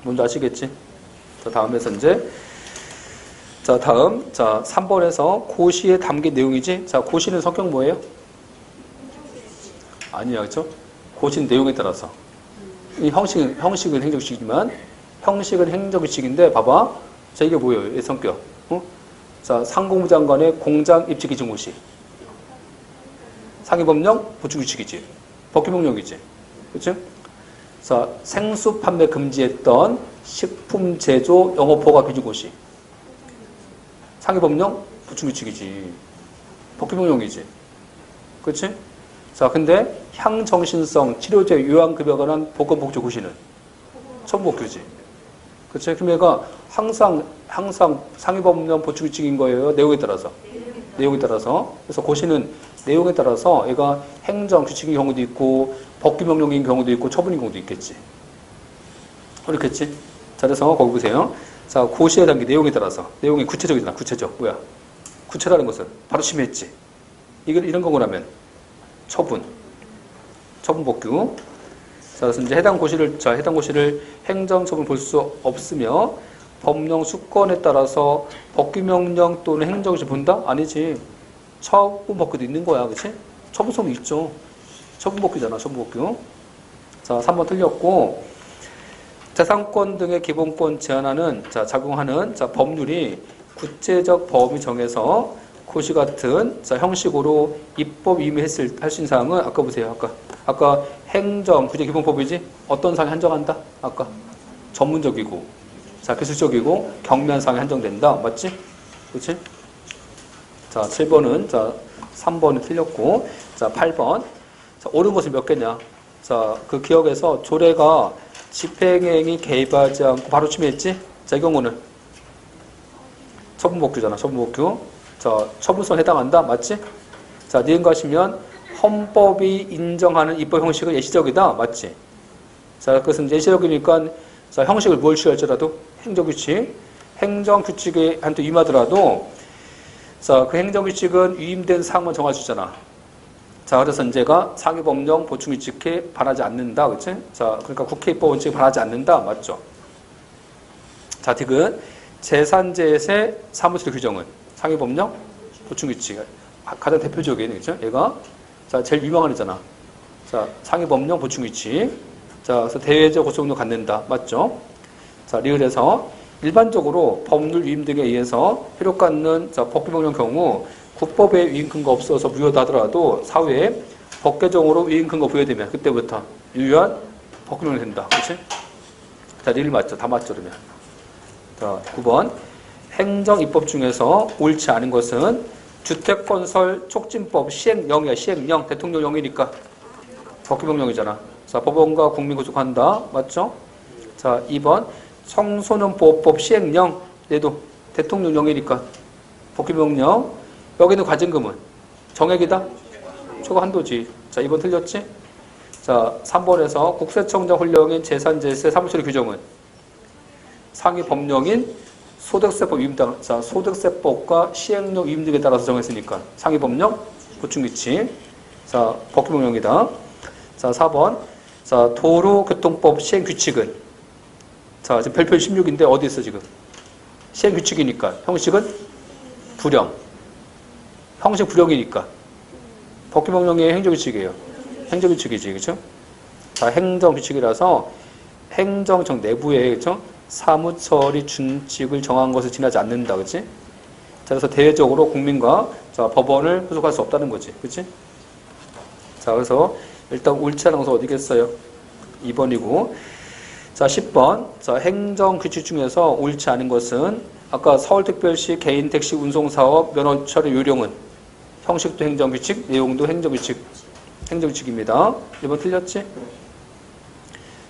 뭔지 아시겠지? 자, 다음에서 이제 다음 3번에서 고시에 담긴 내용이지. 자, 고시는 성격 뭐예요? 아니야, 그렇죠? 고시는 내용에 따라서. 이 형식은 행정규칙이지만 형식은 행정규칙인데 봐봐. 자, 이게 뭐예요? 이 성격. 어? 자, 상공부 장관의 공장 입지 기준 고시. 상위법령 보충규칙이지. 법규명령이지. 그렇죠? 자, 생수 판매 금지했던 식품 제조 영업허가 기준 고시. 상위법령 보충규칙이지. 법규명령이지. 그렇지? 자, 근데 향정신성 치료제 요양급여에 관한 보건복지고시는 처분법규지. 그렇지? 그럼 얘가 항상 상위법령 보충규칙인 거예요. 내용에 따라서. 내용에 따라서. 그래서 고시는 내용에 따라서 얘가 행정규칙인 경우도 있고 법규명령인 경우도 있고 처분인 경우도 있겠지. 그렇겠지? 자, 그래서 거기 보세요. 자, 고시의 단계 내용에 따라서. 내용이 구체적이잖아. 구체적. 뭐야? 구체라는 것은 바로 심했지. 이런 거라면 처분법규. 자, 그래서 이제 해당 고시를 행정처분 볼 수 없으며 법령 수건에 따라서 법규명령 또는 행정규칙 본다? 아니지. 처분법규도 있는 거야, 그렇지? 처분성이 있죠. 처분법규잖아, 처분법규. 자, 3번 틀렸고 재산권 등의 기본권 제한하는 작용하는 법률이 구체적 범위 정해서 고시 같은 형식으로 입법 임의할 수 있는 사항은 아까 보세요. 아까 행정 구제 기본법이지 어떤 사항이 한정한다? 아까 전문적이고 기술적이고 경미한 사항이 한정된다. 맞지? 그렇지? 자, 7번은 3번이 틀렸고 8번. 자, 옳은 것이 몇 개냐? 자, 그 기억에서 조례가 집행행위 개입하지 않고 바로 침해했지? 자, 이 경우는 처분법규잖아. 처분법규. 자, 처분성에 해당한다. 맞지? 자, 니은가 하시면 헌법이 인정하는 입법 형식은 예시적이다. 맞지? 자, 그것은 예시적이니까 형식을 뭘 취할지라도 행정규칙. 행정규칙에 한테 위임하더라도 자, 그 행정규칙은 위임된 사항만 정해주잖아. 자, 그래서 이제가 상위법령 보충규칙에 반하지 않는다. 그치? 자, 그러니까 국회 입법 원칙에 반하지 않는다. 맞죠? 자, 디귿 재산제세 사무처리 규정은 상위법령 보충규칙. 가장 대표적인, 그죠? 얘가 자, 제일 유명한 애잖아. 자, 상위법령 보충규칙. 자, 그래서 대외적 고소용도 갖는다. 맞죠? 자, 리을에서 일반적으로 법률 위임 등에 의해서 효력갖는 법규명령 경우 국법에 위임 근거 없어서 무효다 하더라도 사후에 법 개정으로 위임 근거 부여되면 그때부터 유효한 법규명령이 된다. 그렇지? 자, 리을 맞죠? 다 맞죠? 그러면. 자, 9번. 행정 입법 중에서 옳지 않은 것은 주택건설 촉진법 시행령이야. 시행령. 대통령령이니까 법규명령이잖아. 자, 법원과 국민 구속한다. 맞죠? 자, 2번. 청소년 보호법 시행령. 얘도 대통령령이니까 법규명령. 여기는 과징금은 정액이다. 초과 한도지. 자, 2번 틀렸지? 자, 3번에서 국세청장 훈령인 재산제세 사무처리 규정은 상위 법령인 소득세법 위임당. 자, 소득세법과 시행령 위임 등에 따라서 정했으니까 상위 법령 보충규칙. 자, 법규명령이다. 자, 4번. 자, 도로교통법 시행규칙은 자, 지금 별표 16인데 어디 있어 지금? 시행규칙이니까 형식은 불령. 형식 불령이니까 법규명령의 행정규칙이에요. 행정규칙이지, 그렇죠? 자, 행정규칙이라서 행정청 내부에 그렇죠? 사무처리 준칙을 정한 것을 지나지 않는다, 그렇지? 자, 그래서 대외적으로 국민과 법원을 후속할 수 없다는 거지, 그렇지? 자, 그래서 일단 옳지 않은 것은 어디겠어요? 2번이고. 자, 10번. 자, 행정규칙 중에서 옳지 않은 것은 아까 서울특별시 개인 택시 운송사업 면허 처리 요령은 형식도 행정규칙, 내용도 행정규칙입니다. 1번 틀렸지?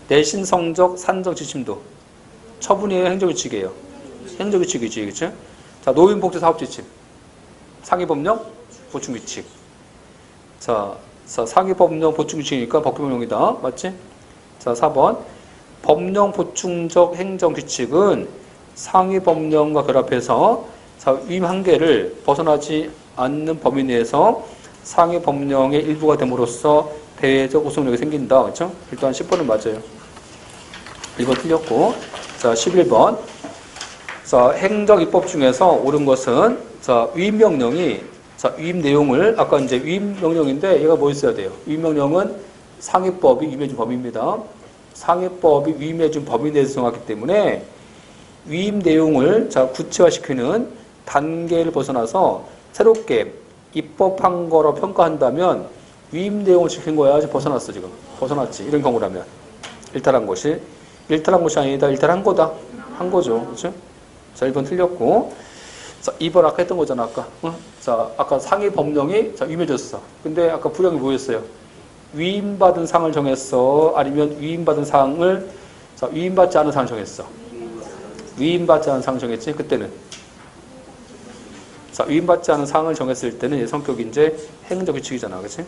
내신 성적 산정 지침도 처분이에요, 행정규칙이에요? 행정규칙이지, 그렇죠? 자, 노인복지 사업지침 상위법령 보충규칙. 자, 상위법령 보충규칙이니까 법규명령이다. 맞지? 자, 4번. 법령 보충적 행정규칙은 상위법령과 결합해서 위임 한계를 벗어나지 않는 범위 내에서 상위법령의 일부가 됨으로써 대외적 구속력이 생긴다. 그렇죠? 일단 10번은 맞아요. 1번 틀렸고. 자, 11번. 자, 행정입법 중에서 옳은 것은 위임명령이 자, 위임 내용을, 아까 이제 위임 명령인데, 얘가 뭐 있어야 돼요? 위임 명령은 상위법이 위임해준 범위입니다. 상위법이 위임해준 범위 내에서 정하기 때문에, 위임 내용을, 자, 구체화시키는 단계를 벗어나서, 새롭게 입법한 거로 평가한다면, 위임 내용을 지킨 거야. 아직 벗어났어, 지금. 벗어났지. 이런 경우라면. 일탈한 것이. 일탈한 것이 아니다. 일탈한 거다. 한 거죠. 그렇죠? 자, 1번 틀렸고. 자, 2번 아까 했던 거잖아, 아까. 응? 자, 아까 상위 법령이, 자, 위임해줬어. 근데 아까 불령이 뭐였어요? 위임받은 상을 정했어? 아니면 위임받은 상을, 자, 위임받지 않은 상을 정했어? 위임받지 않은 상을 정했지? 그때는. 자, 위임받지 않은 상을 정했을 때는 얘 성격이 이제 행정규칙이잖아. 그치?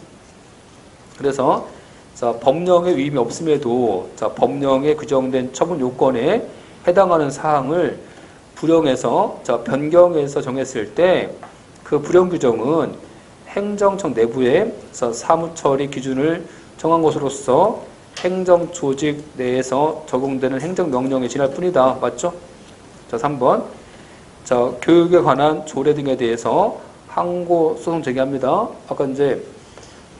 그래서, 자, 법령의 위임이 없음에도, 자, 법령에 규정된 처분 요건에 해당하는 사항을 불령에서, 자, 변경해서 정했을 때, 그 불령 규정은 행정청 내부에 사무처리 기준을 정한 것으로서 행정 조직 내에서 적용되는 행정명령에 지날 뿐이다. 맞죠? 자, 3번. 자, 교육에 관한 조례 등에 대해서 항고 소송 제기합니다. 아까 이제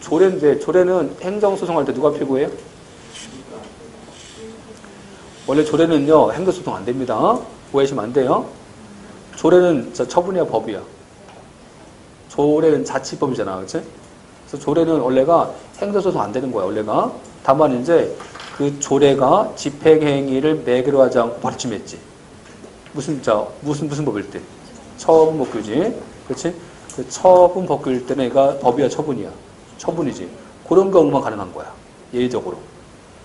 조례인데, 조례는 행정소송할 때 누가 피고해요? 원래 조례는요, 행정소송 안 됩니다. 오해하시면 안 돼요. 조례는 처분이야, 법이야. 조례는 자치법이잖아, 그치? 그래서 조례는 원래가 행정소송 안 되는 거야, 원래가. 다만 이제 그 조례가 집행행위를 매개로 하지 않고 받침했지. 무슨 법일 때? 처분법규지. 그치? 그 처분법규일 때는 얘가 법이야, 처분이야. 처분이지. 그런 경우만 가능한 거야. 예외적으로.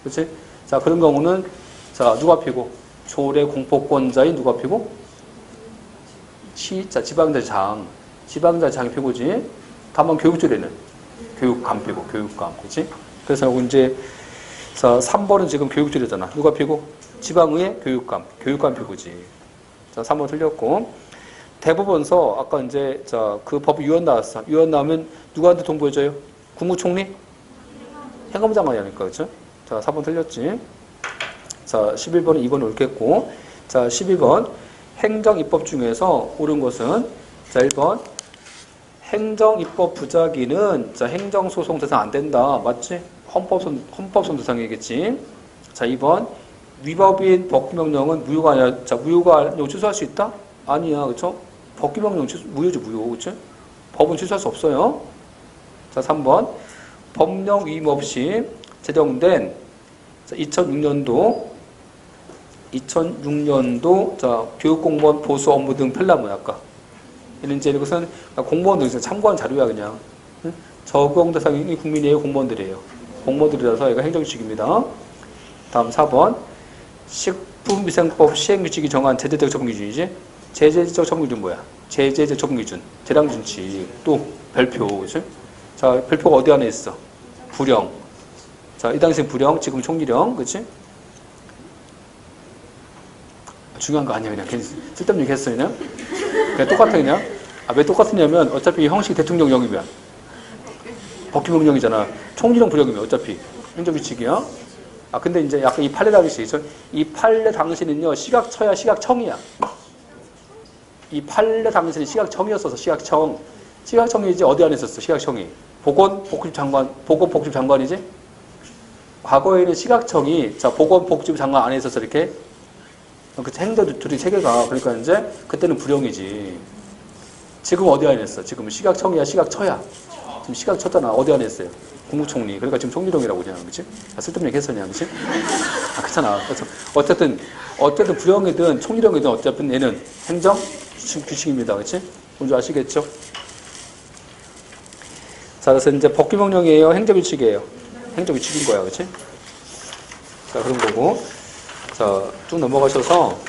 그치? 자, 그런 경우는, 자, 누가 피고? 조례 공포권자인 누가 피고? 지방자치장. 지방자치장이 피고지. 다만 교육조례는 교육감 피고, 교육감. 그치? 그래서 이제, 자, 3번은 지금 교육조례잖아. 누가 피고? 지방의회 교육감. 교육감 피고지. 자, 3번 틀렸고. 대법원서, 아까 이제, 자, 그 법 유언 나왔어. 유언 나오면 누구한테 통보해줘요? 국무총리? 행감장관이 하니까, 그쵸? 자, 4번 틀렸지. 자, 11번은 2번이 옳겠고. 자, 12번. 행정입법 중에서 옳은 것은, 자, 1번. 행정입법 부작위는, 자, 행정소송 대상 안 된다. 맞지? 헌법소송 대상이겠지. 자, 2번. 위법인 법규명령은 무효가 아니라, 자, 무효가 취소할 수 있다? 아니야, 그쵸? 법규명령 무효지, 무효. 그쵸? 법은 취소할 수 없어요. 자, 3번. 법령 위임 없이 제정된 2006년도 자, 교육공무원 보수 업무 등 편람문 아까. 이것은 공무원들 참고한 자료야, 그냥. 적용 대상이 국민이에요, 공무원들이에요. 공무원들이라서 얘가 행정규칙입니다. 다음 4번. 식품위생법 시행규칙이 정한 제재적 처분기준이지? 제재적 처분기준 뭐야? 제재적 처분기준. 재량준칙. 또 별표, 그치? 자, 별표가 어디 안에 있어? 부령. 자, 이 당시 부령, 지금 총리령, 그치? 중요한 거 아니야, 그냥. 쓸데없는 얘기 했어, 그냥. 그냥 똑같아, 그냥. 아, 왜 똑같으냐면, 어차피 형식 대통령령이면. 법규명령이잖아. 총리령 부령이면 어차피. 행정규칙이야. 아, 근데 이제 약간 이 판례 당시, 이 판례 당시는요, 시각처야, 시각청이야. 이 판례 당시는 시각청이었어서, 시각청. 시각청이지, 어디 안에 있었어, 시각청이. 보건복지장관이지? 과거에는 시각청이, 자, 보건복지장관 안에 있어서 이렇게, 그 행정 둘이 세 개가, 그러니까 이제, 그때는 불용이지. 지금 어디 안에 있어? 지금 시각청이야, 시각처야? 지금 시각처잖아. 어디 안에 있어요? 국무총리. 그러니까 지금 총리령이라고 그냥, 그치? 아, 쓸데없는 얘기 했었냐, 그치? 아, 그렇잖아. 그래서 어쨌든 불령이든 총리령이든 어쨌든 얘는 행정 규칙입니다. 그치? 뭔지 아시겠죠? 자, 그래서 이제 법규명령이에요? 행정규칙이에요? 행정규칙인 거야, 그치? 자, 그런 거고. 자, 쭉 넘어가셔서,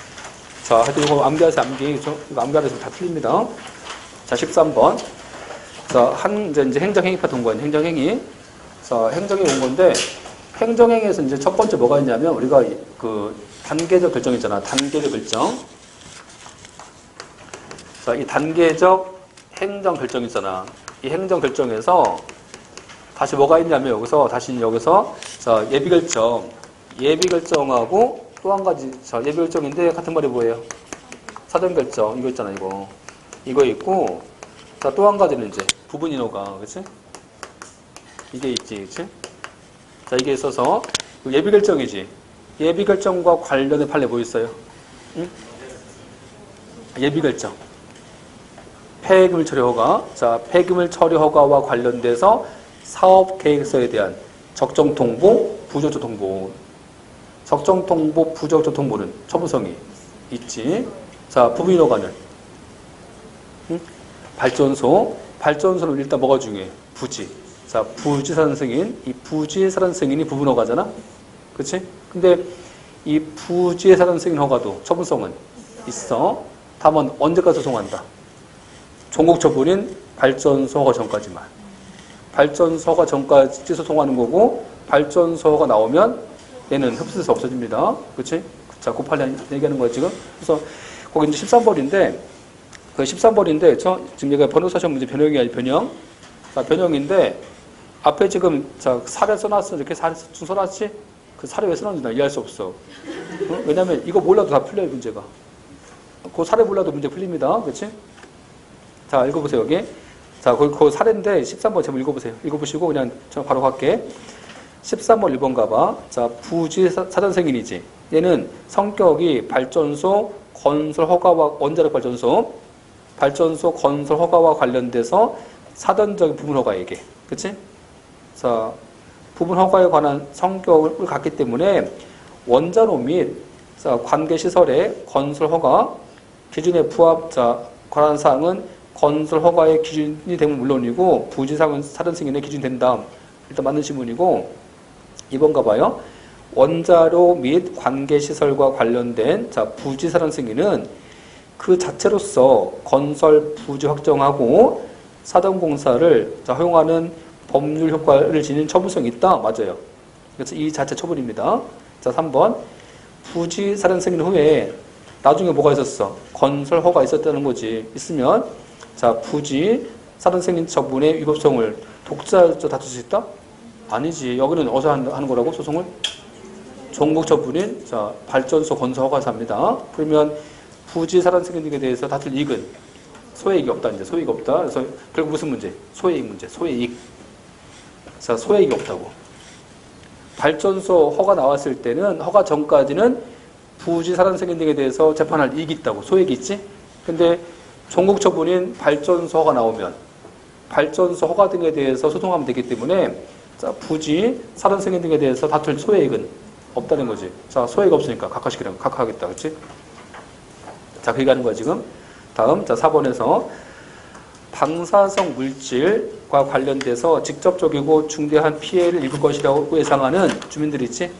자, 하여튼 이거 암기하세요, 암기. 그쵸? 이거 암기하세요. 다 틀립니다. 자, 13번. 자, 이제 행정행위 파트 온 거예요. 행정행위. 자, 행정이 온 건데, 행정행위에서 이제 첫 번째 뭐가 있냐면, 우리가 그 단계적 결정 있잖아. 단계적 결정. 자, 이 단계적 행정 결정 있잖아. 이 행정 결정에서 다시 뭐가 있냐면, 여기서, 자, 예비 결정. 예비 결정하고 또 한 가지, 자, 예비 결정인데 같은 말이 뭐예요? 사전 결정. 이거 있잖아, 이거. 이거 있고, 자, 또 한 가지는 이제 부분 인허가, 그치? 이게 있지, 그치? 자, 이게 있어서 예비 결정이지. 예비 결정과 관련된 판례 뭐 있어요? 응? 예비 결정. 폐기물 처리 허가. 자, 폐기물 처리 허가와 관련돼서 사업 계획서에 대한 적정 통보, 부적정 통보. 적정 통보, 부적정 통보는 처분성이 있지. 자, 부분 인허가는 응? 발전소는 일단 뭐가 중요해? 부지. 자, 부지사단 승인. 이 부지사단 승인이 부분 허가잖아. 그치? 근데 이 부지사단 승인 허가도 처분성은 있어. 다만 언제까지 소송한다? 종국 처분인 발전소 허가 전까지만. 발전소 허가 전까지 소송하는 거고, 발전소 허가 나오면 얘는 흡수돼서 없어집니다. 그치? 자, 곱하기 얘기하는 거야, 지금. 그래서 거기 이제 13벌인데, 그 13벌인데, 지금 얘가 변호사 시험 문제 변형이 아니 변형. 자, 변형인데, 앞에 지금, 자, 사례 써놨어. 이렇게 사례 써놨지? 그 사례 왜 써놨는지 나 이해할 수 없어. 왜냐면 이거 몰라도 다 풀려요, 문제가. 그 사례 몰라도 문제 풀립니다. 그치? 자, 읽어보세요, 여기. 자, 그 사례인데 13번 제목 읽어보세요. 읽어보시고 그냥 저 바로 갈게. 13번 1번 가봐. 자, 부지 사전 승인이지. 얘는 성격이 발전소 건설 허가와 원자력 발전소 건설 허가와 관련돼서 사전적인 부분 허가 얘기. 그치? 자, 부분 허가에 관한 성격을 갖기 때문에 원자로 및 관계시설의 건설 허가 기준에 부합, 관한 사항은 건설 허가의 기준이 되면 물론이고 부지사항은 사전 승인의 기준이 된다. 일단 맞는 지문이고 2번 가봐요. 원자로 및 관계시설과 관련된 부지사전 승인은 그 자체로서 건설 부지 확정하고 사전공사를 허용하는 법률 효과를 지닌 처분성이 있다. 맞아요. 그래서 이 자체 처분입니다. 자, 3번. 부지 사전 승인 후에 나중에 뭐가 있었어? 건설 허가 있었다는 거지. 있으면 자, 부지 사전 승인 처분의 위법성을 독자적 다툴 수 있다? 아니지. 여기는 어디서 하는 거라고? 소송을? 종국 처분인 발전소 건설 허가사입니다. 그러면 부지 사전 승인에 대해서 다툴 이익은 소액이 없다. 이제 소액이 없다. 그래서 결국 무슨 문제? 소액 문제. 소액. 자, 소액이 없다고. 발전소 허가 나왔을 때는 허가 전까지는 부지 사전 승인 등에 대해서 재판할 이익이 있다고. 소액이 있지? 근데 종국 처분인 발전소 허가 나오면 발전소 허가 등에 대해서 소송하면 되기 때문에 부지 사전 승인 등에 대해서 다툴 소액은 없다는 거지. 자, 소액 없으니까 각하하겠다. 그치? 자, 그게 가는 거야, 지금. 다음, 4번에서 방사성 물질과 관련돼서 직접적이고 중대한 피해를 입을 것이라고 예상하는 주민들이 있지?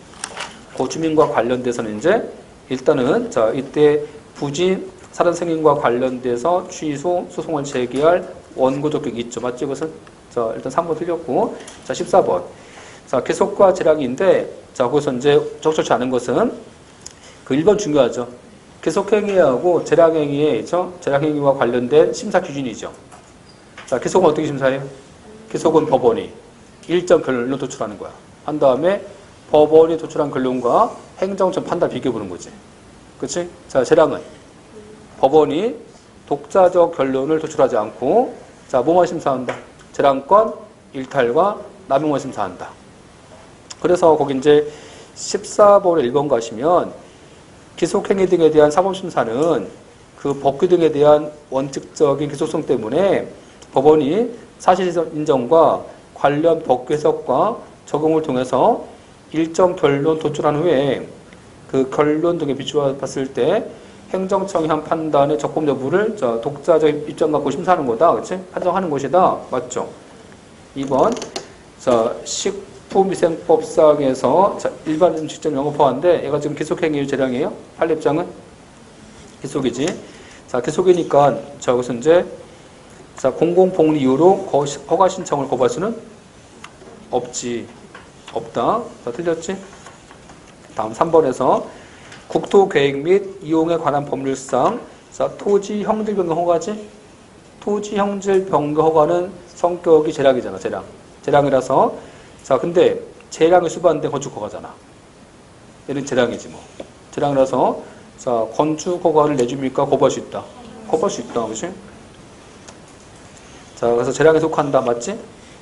그 주민과 관련돼서는 이제 일단은 이때 부지 사전 승인과 관련돼서 취소 소송을 제기할 원고 적격이 있죠. 맞죠? 이것은? 일단 3번 틀렸고. 14번. 계속과 재량인데, 거기서 이제 적절치 않은 것은 그 1번 중요하죠. 계속행위하고 재량행위에 재량행위와 관련된 심사 기준이죠. 자, 계속은 어떻게 심사해요? 계속은 법원이 일정 결론을 도출하는 거야. 한 다음에 법원이 도출한 결론과 행정처 판단 비교해보는 거지. 그치? 자, 재량은 법원이 독자적 결론을 도출하지 않고 뭐만 심사한다? 재량권 일탈과 남용만 심사한다. 그래서 거기 이제 14번에 1번 가시면 기속행위 등에 대한 사법심사는 그 법규 등에 대한 원칙적인 기속성 때문에 법원이 사실 인정과 관련 법규 해석과 적용을 통해서 일정 결론 도출한 후에 그 결론 등에 비추어 봤을 때 행정청이 한 판단의 적법 여부를 독자적 입장 갖고 심사하는 거다. 그치? 판정하는 것이다. 맞죠? 2번. 식품위생법상에서 일반 음식점 영업화인데 얘가 지금 기속행위 재량이에요. 판례 입장은 기속이지. 기속이니까 여기서 이제 공공복리 이유로 허가 신청을 거부할 수는 없지. 없다. 틀렸지? 다음 3번에서 국토계획 및 이용에 관한 법률상 토지 형질 변경 허가지? 토지 형질 변경 허가는 성격이 재량이잖아. 재량이라서 근데 재량이 수반된 건축 허가잖아. 얘는 재량이지 뭐. 재량이라서 건축 허가를 내줍니까? 거부할 수 있다. 거부할 수 있다. 그치? 자, 그래서 재량에 속한다. 맞지?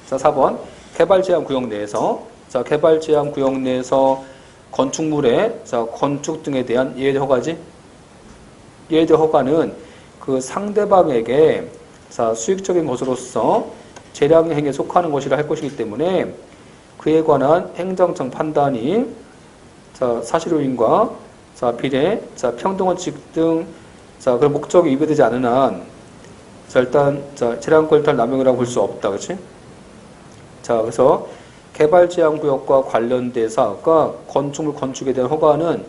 자, 4번. 개발제한 구역 내에서. 자, 개발제한 구역 내에서 건축물의, 자, 건축 등에 대한 예외 허가지? 예외 허가는 그 상대방에게, 자, 수익적인 것으로서 재량 행위에 속하는 것이라 할 것이기 때문에 그에 관한 행정청 판단이, 자, 사실 요인과, 자, 비례, 자, 평등원칙 등, 자, 그 목적이 위배되지 않은 한, 자, 일단, 자, 재량권 일탈 남용이라고 볼 수 없다. 그치? 자, 그래서 개발제한구역과 관련돼서 아까 건축물 건축에 대한 허가는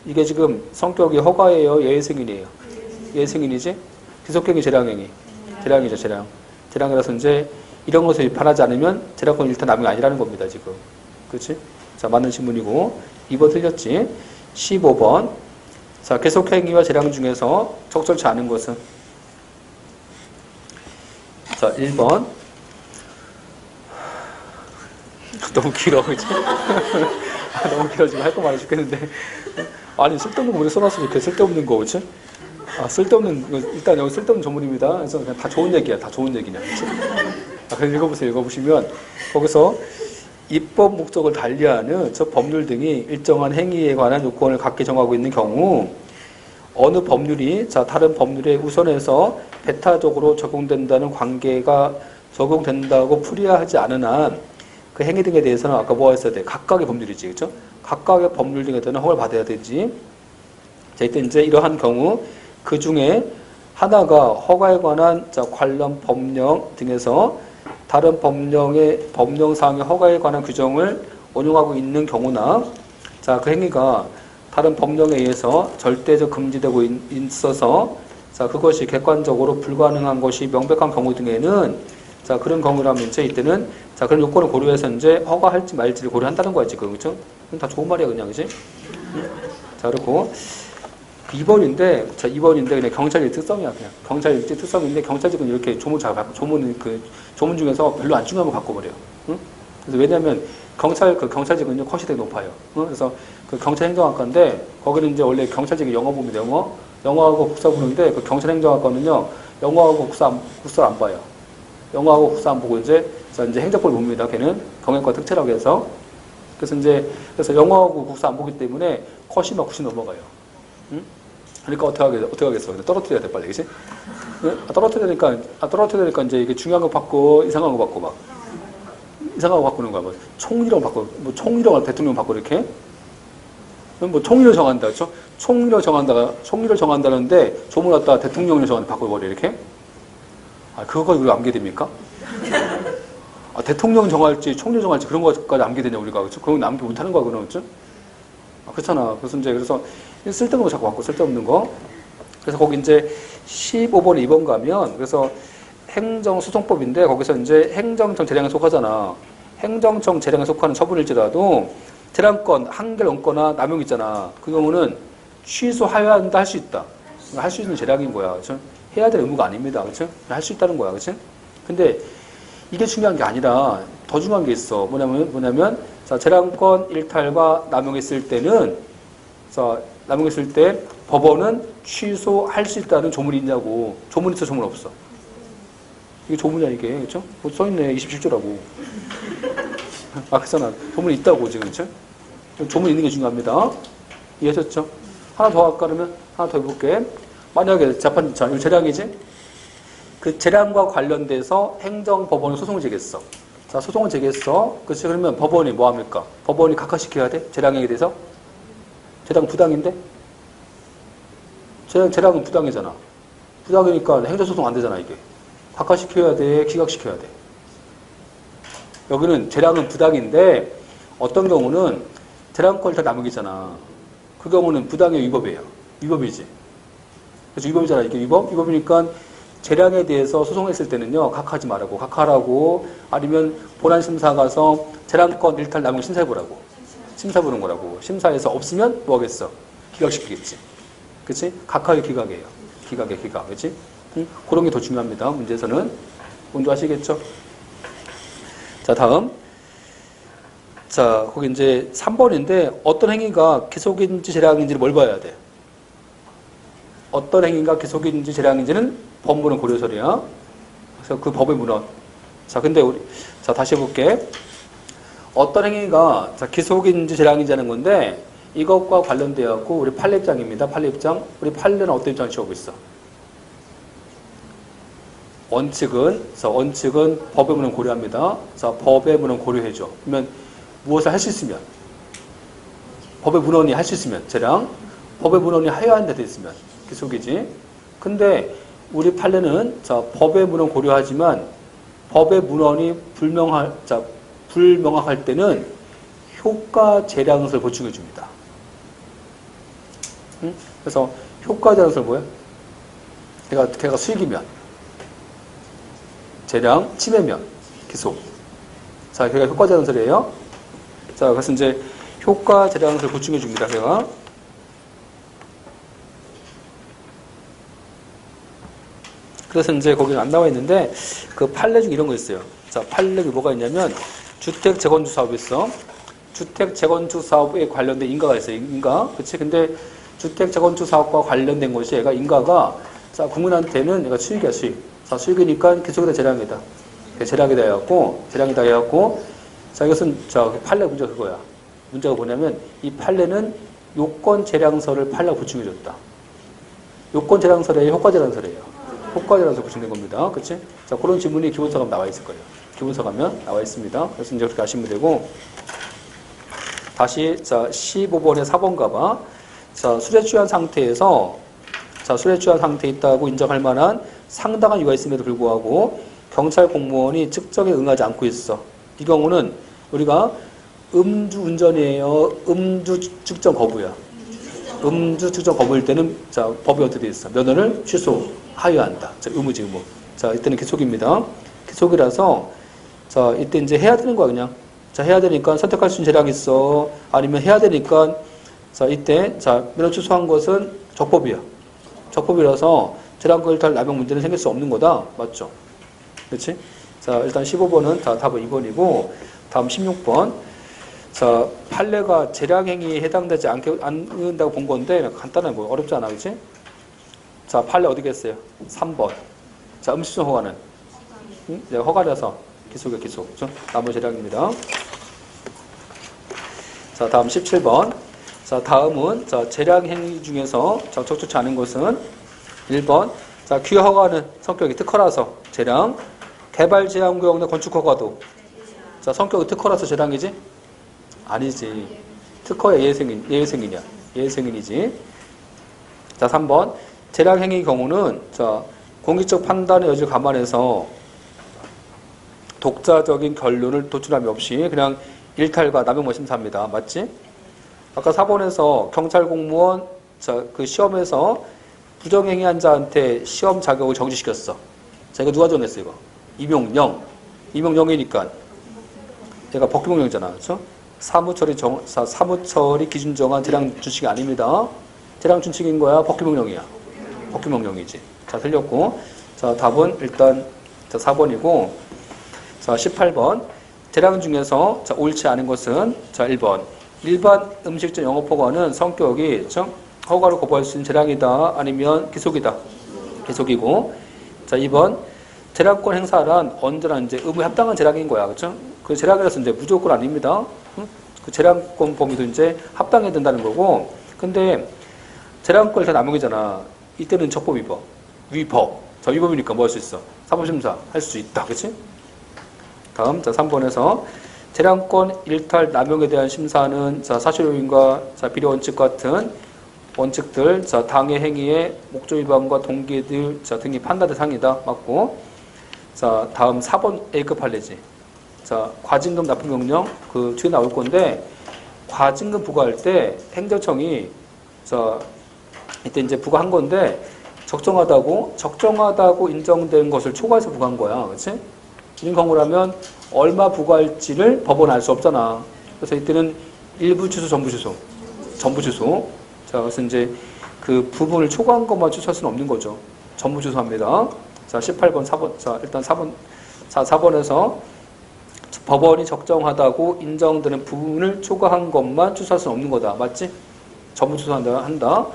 이게 지금 성격이 허가예요? 예외승인이에요? 예외승인이지? 지속행위 재량행위. 재량이죠, 재량. 재량이라서 이제 이런 것을 위반하지 않으면 재량권 일탈 남용이 아니라는 겁니다, 지금. 그치? 자, 맞는 신문이고. 2번 틀렸지? 15번. 자, 계속행위와 재량 중에서 적절치 않은 것은? 자, 1번. 너무 길어, 그치? 너무 길어, 지금 할 거 많아 죽겠는데. 아니, 쓸데없는 거 우리 써놨으면 이렇게 쓸데없는 거, 그치? 아, 쓸데없는, 일단 여기 쓸데없는 전문입니다. 그래서 그냥 다 좋은 얘기야, 다 좋은 얘기냐, 그치? 아, 그럼 읽어보세요, 읽어보시면. 거기서 입법 목적을 달리하는 저 법률 등이 일정한 행위에 관한 요건을 갖게 정하고 있는 경우, 어느 법률이, 자, 다른 법률에 우선해서 배타적으로 적용된다는 관계가 적용된다고 풀이하지 않은 한, 그 행위 등에 대해서는 아까 뭐 했어야 돼? 각각의 법률이지, 그죠? 각각의 법률 등에 대한 허가를 받아야 되지. 자, 이때 이제 이러한 경우, 그 중에 하나가 허가에 관한, 자, 관련 법령 등에서 다른 법령상의 허가에 관한 규정을 원용하고 있는 경우나, 자, 그 행위가 다른 법령에 의해서 절대적 금지되고 있어서, 자, 그것이 객관적으로 불가능한 것이 명백한 경우 등에는, 자, 그런 경우라면 이제 이때는, 자, 그런 요건을 고려해서 이제 허가할지 말지를 고려한다는 거야, 지금. 그죠? 다 좋은 말이야, 그냥, 그지? 자, 그리고 2번인데, 자, 2번인데 그냥 경찰 일지 특성이야, 그냥. 경찰 일지 특성인데, 경찰직은 이렇게 조문 잘 받고, 조문 중에서 별로 안 중요한 거 바꿔버려. 응? 그래서 왜냐면, 경찰직은요, 컷이 되게 높아요. 응? 그래서 그 경찰행정학과인데, 거기는 이제 원래 경찰직이 영어부입니다, 영어하고 국사 보는데, 그 경찰행정학과는요, 영어하고 국사를 안 봐요. 영어하고 국사 안 보고 이제 행정법을 봅니다. 걔는 경영과 특채라고 해서. 그래서 영어하고 국사 안 보기 때문에 컷이 막 90 넘어가요. 응? 그러니까 어떻게 하겠어? 떨어뜨려야 돼, 빨리. 그치? 떨어뜨려야 되니까 이제 이게 중요한 거 받고, 이상한 거 받고 막. 이상한 거 바꾸는 거야. 뭐, 총리령 바꿔, 뭐, 총리령 대통령 바꿔, 이렇게. 뭐, 총리를 정한다. 그쵸? 총리를 정한다는데, 조문 갖다 대통령을 정한다. 바꿔버려, 이렇게. 아, 그거 우리가 암기됩니까? 아, 대통령 정할지, 총리 정할지 그런 것까지 암기되냐, 우리가. 그렇죠? 그런 건 암기 못하는 거야, 그럼. 그렇죠? 아, 그렇잖아. 그래서 쓸데없는 거 자꾸 바꿔, 쓸데없는 거. 그래서 거기 이제 15번, 2번 가면, 그래서 행정소송법인데, 거기서 이제 행정청 재량에 속하잖아. 행정청 재량에 속하는 처분일지라도, 재량권 한계를 넘거나 남용 있잖아. 그 경우는 취소해야 한다, 할 수 있다. 할 수 있는 재량인 거야. 그렇죠? 해야 될 의무가 아닙니다. 그렇죠? 할 수 있다는 거야. 그렇죠? 근데 이게 중요한 게 아니라 더 중요한 게 있어. 뭐냐면 자, 재량권 일탈과 남용했을 때는, 자, 남용했을 때 법원은 취소할 수 있다는 조문이 있냐고. 조문 있어, 조문 없어. 이게 조문이야, 이게. 그렇죠? 써 있네. 27조라고. 아, 그렇잖아. 조문이 있다고, 지금. 그렇죠? 조문 있는 게 중요합니다. 이해하셨죠? 하나 더 할까, 그러면? 하나 더 해볼게. 만약에 자, 이 재량이지? 그 재량과 관련돼서 행정법원은 소송을 제기했어. 자, 소송을 제기했어. 그렇지? 그러면 법원이 뭐 합니까? 법원이 각하시켜야 돼? 재량에 대해서? 재량 부당인데? 재량은 부당이잖아. 부당이니까 행정소송 안 되잖아, 이게. 각하시켜야 돼? 기각시켜야 돼? 여기는 재량은 부당인데, 어떤 경우는 재량권 일단 남용이잖아. 그 경우는 부당의 위법이에요. 위법이지. 그래서 위법이잖아. 이게 위법이니까 재량에 대해서 소송했을 때는요, 각하지 말라고. 각하라고, 아니면 본안심사 가서 재량권 일탈 남용 심사해보라고. 심사 보는 거라고. 심사해서 없으면 뭐 하겠어? 기각시키겠지. 그치? 각하의 기각이에요. 기각. 그치? 그런 게 더 중요합니다. 문제에서는. 먼저 아시겠죠? 자, 다음. 자, 거기 이제 3번인데, 어떤 행위가 기속인지 재량인지를 뭘 봐야 돼? 어떤 행위가 기속인지 재량인지는 법무는 고려설이야. 그래서 그 법의 문헌. 자, 근데 자, 다시 해볼게. 어떤 행위가, 자, 기속인지 재량인지 하는 건데, 이것과 관련되어 갖고, 우리 판례 입장입니다. 판례 입장. 우리 판례는 어떤 입장을 취하고 있어? 원칙은 법의 문헌 고려합니다. 자, 법의 문헌 고려해줘. 그러면 무엇을 할 수 있으면? 법의 문헌이 할 수 있으면, 재량. 법의 문헌이 하여한 데 돼 있으면, 기속이지. 근데, 우리 판례는, 자, 법의 문헌 고려하지만, 법의 문헌이 불명확할 때는 효과 재량설 보충해 줍니다. 응? 그래서 효과 재량설 뭐야? 걔가 수익이면, 재량, 침해면, 기속. 자, 걔가 효과 재량설이에요. 자, 그래서 이제 효과 재량설 보충해 줍니다. 걔가. 그래서 이제 거기는 안 나와 있는데 그 판례 중 이런 거 있어요. 자, 판례가 뭐가 있냐면 주택 재건축 사업이 있어. 주택 재건축 사업에 관련된 인가가 있어요. 인가. 그치? 근데 주택 재건축 사업과 관련된 것이 얘가 인가가 자, 국민한테는 얘가 수익이야, 수익. 자, 수익이니까 계속해서 재량이다. 재량이다 해갖고, 자, 이것은, 자, 판례 문제가 그거야. 문제가 뭐냐면, 이 판례는 요건 재량서를 판례가 보충해줬다. 요건 재량설이에요, 효과 재량설이에요. 효과 재량서 보충된 겁니다. 그치? 자, 그런 질문이 기본서 가면 나와 있을 거예요. 기본서 가면 나와 있습니다. 그래서 이제 그렇게 하시면 되고, 다시, 자, 15번에 4번 가봐. 자, 술에 취한 상태에서, 자, 술에 취한 상태에 있다고 인정할 만한 상당한 이유가 있음에도 불구하고 경찰 공무원이 측정에 응하지 않고 있어. 이 경우는 우리가 음주 운전이에요. 음주 측정 거부야. 음주 측정 거부일 때는 자, 법이 어떻게 돼 있어? 면허를 취소하여야 한다. 자, 의무지 의무. 자, 이때는 기속입니다. 기속이라서 자, 이때 이제 해야 되는 거야, 그냥. 자, 해야 되니까 선택할 수 있는 재량이 있어. 아니면 해야 되니까 자, 이때 자, 면허 취소한 것은 적법이야. 적법이라서 재량권 일탈 남용 문제는 생길 수 없는 거다. 맞죠? 그렇지? 자, 일단 15번은 다 답은 2번이고 다음 16번. 자, 판례가 재량행위에 해당되지 않는다고 본 건데 간단해 뭐 어렵지 않아. 그렇지? 자, 판례 어디 겠어요? 3번. 자, 음식점 허가는 응? 네, 허가라서 기속이야, 기속. 그렇죠? 나머지 재량입니다. 자, 다음 17번. 자, 다음은 자, 재량행위 중에서 자, 적절치 않은 것은 1번. 자, 귀허가는 성격이 특허라서 재량. 개발제한구역 내 건축허가도 자, 성격이 특허라서 재량이지? 아니지. 특허의 예외승인이야. 예외승인이지. 자, 3번. 재량행위 경우는 자, 공익적 판단의 여지를 감안해서 독자적인 결론을 도출함이 없이 그냥 일탈과 남용만 심사합니다. 맞지? 아까 4번에서 경찰 공무원 자, 그 시험에서 부정행위한 자한테 시험 자격을 정지시켰어. 자, 이거 누가 정했어, 이거? 임용영. 임용영이니까. 얘가 법규명령이잖아. 그렇죠? 사무처리 기준 정한 재량 준칙이 아닙니다. 재량 준칙인 거야? 법규명령이야. 법규명령이지. 자, 틀렸고. 자, 답은 일단 자, 4번이고. 자, 18번. 재량 중에서 자, 옳지 않은 것은 자, 1번. 일반 음식점 영업허가는 성격이 그렇죠? 허가를 거부할 수 있는 재량이다. 아니면 기속이다. 기속이고. 자, 2번. 재량권 행사란 언제나 이제 의무에 합당한 재량인 거야. 그렇죠? 그 재량이라서 이제 무조건 아닙니다. 응? 그 재량권 범위도 이제 합당해야 된다는 거고. 근데 재량권 일단 남용이잖아. 이때는 적법 위법. 위법. 자, 위법이니까 뭐 할 수 있어? 사법심사 할 수 있다. 그렇지? 다음 자, 3번에서 재량권 일탈 남용에 대한 심사는 자, 사실 요인과 자, 비례 원칙 같은 원칙들, 자, 당해 행위의 목적 위반과 동기들 자, 등이 판단 대상이다. 맞고. 자, 다음 4번 A급 판례지. 자, 과징금 납부 명령 그 뒤에 나올 건데 과징금 부과할 때 행정청이 자, 이때 이제 부과한 건데 적정하다고 인정된 것을 초과해서 부과한 거야. 그렇지? 이런 경우라면 얼마 부과할지를 법원은 알 수 없잖아. 그래서 이때는 일부 취소, 전부 취소. 전부 취소. 자, 그래서 이제 그 부분을 초과한 것만 취소할 수는 없는 거죠. 전부 취소합니다. 자, 18번, 4번. 자, 일단 4번. 자, 4번에서 법원이 적정하다고 인정되는 부분을 초과한 것만 취소할 수는 없는 거다. 맞지? 전부 취소한다.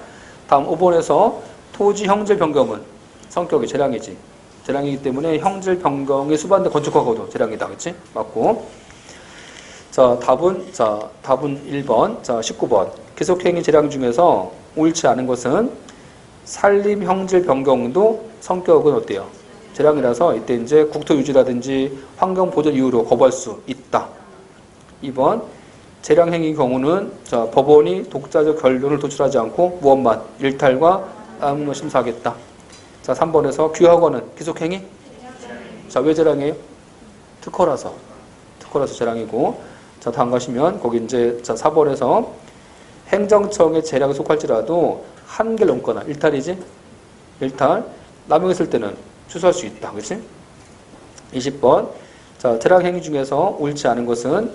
다음 5번에서 토지 형질 변경은 성격이 재량이지. 재량이기 때문에 형질 변경이 수반된 건축허가도 재량이다. 그치? 맞고. 자, 답은 1번. 자, 19번. 계속행위 재량 중에서 옳지 않은 것은 산림 형질 변경도 성격은 어때요? 재량이라서 이때 이제 국토 유지라든지 환경 보전 이유로 거부할 수 있다. 2번. 재량 행위 경우는 자, 법원이 독자적 결론을 도출하지 않고 무엇만 일탈과 남은 심사하겠다. 자, 3번에서 규허가는 기속행위? 자, 왜 재량이에요? 특허라서 재량이고. 자, 다음 가시면 거기 이제 자, 4번에서 행정청의 재량에 속할지라도 한계를 넘거나 일탈이지? 일탈. 남용했을 때는 취소할 수 있다. 그치? 20번. 자, 재량 행위 중에서 옳지 않은 것은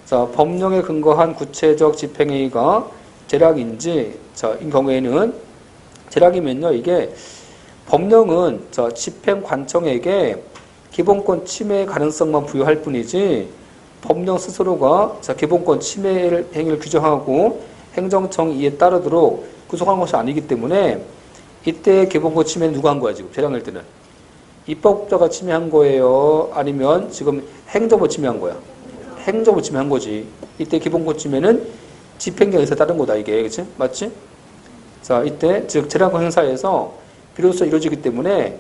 자, 법령에 근거한 구체적 집행행위가 재량인지, 자, 이 경우에는 재량이면요, 이게 법령은 자, 집행관청에게 기본권 침해 가능성만 부여할 뿐이지, 법령 스스로가 자, 기본권 침해 행위를 규정하고 행정청 이에 따르도록 구속하는 것이 아니기 때문에 이때 기본권 침해는 누가 한 거야, 지금? 재량할 때는. 입법자가 침해한 거예요? 아니면 지금 행정부 침해한 거야? 행정부 침해한 거지. 이때 기본권 침해는 집행경에서 따른 거다, 이게. 그치? 맞지? 자, 이때, 즉, 재량권 행사에서 비로소 이루어지기 때문에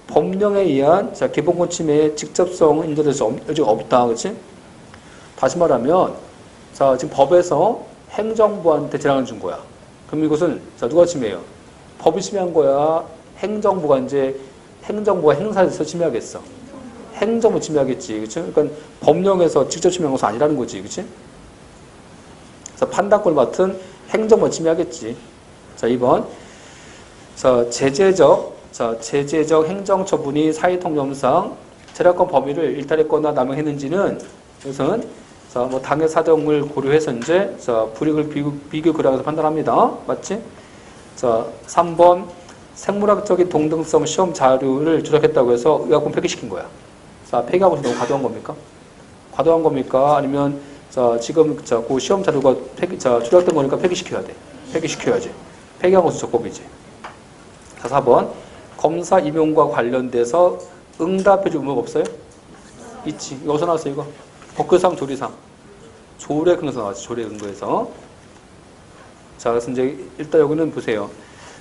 법령에 의한 자, 기본권 침해의 직접성은 인정될 수 없다. 그치? 다시 말하면, 자, 지금 법에서 행정부한테 재량을 준 거야. 그럼 이것은, 자, 누가 침해해요? 법이 침해한 거야? 행정부가 행사해서 침해하겠어? 행정부 침해하겠지. 그치? 그러니까 법령에서 직접 침해한 것은 아니라는 거지. 그치? 그래서 판단권을 맡은 행정부 침해하겠지. 자, 2번. 자, 제재적 행정처분이 사회통념상 재량권 범위를 일탈했거나 남용했는지는 이것은 자, 뭐 당해 사정을 고려해서 이제 자, 불이익을 비교 근거해서 판단합니다. 맞지? 자, 3번. 생물학적인 동등성 시험 자료를 조작했다고 해서 의학본 폐기시킨 거야. 자, 폐기하고서 너무 과도한 겁니까? 과도한 겁니까? 아니면 자, 지금 자, 그 시험 자료가 조작된 거니까 폐기시켜야 돼. 폐기시켜야지. 폐기한 것은 적법이지. 자, 4번. 검사 임용과 관련돼서 응답해줄 의무가 없어요? 있지. 이거 어디서 나왔어요, 이거? 법규상 조리상. 조례 근거에서 나왔지. 조례 근거에서. 자, 그래서 이제 일단 여기는 보세요.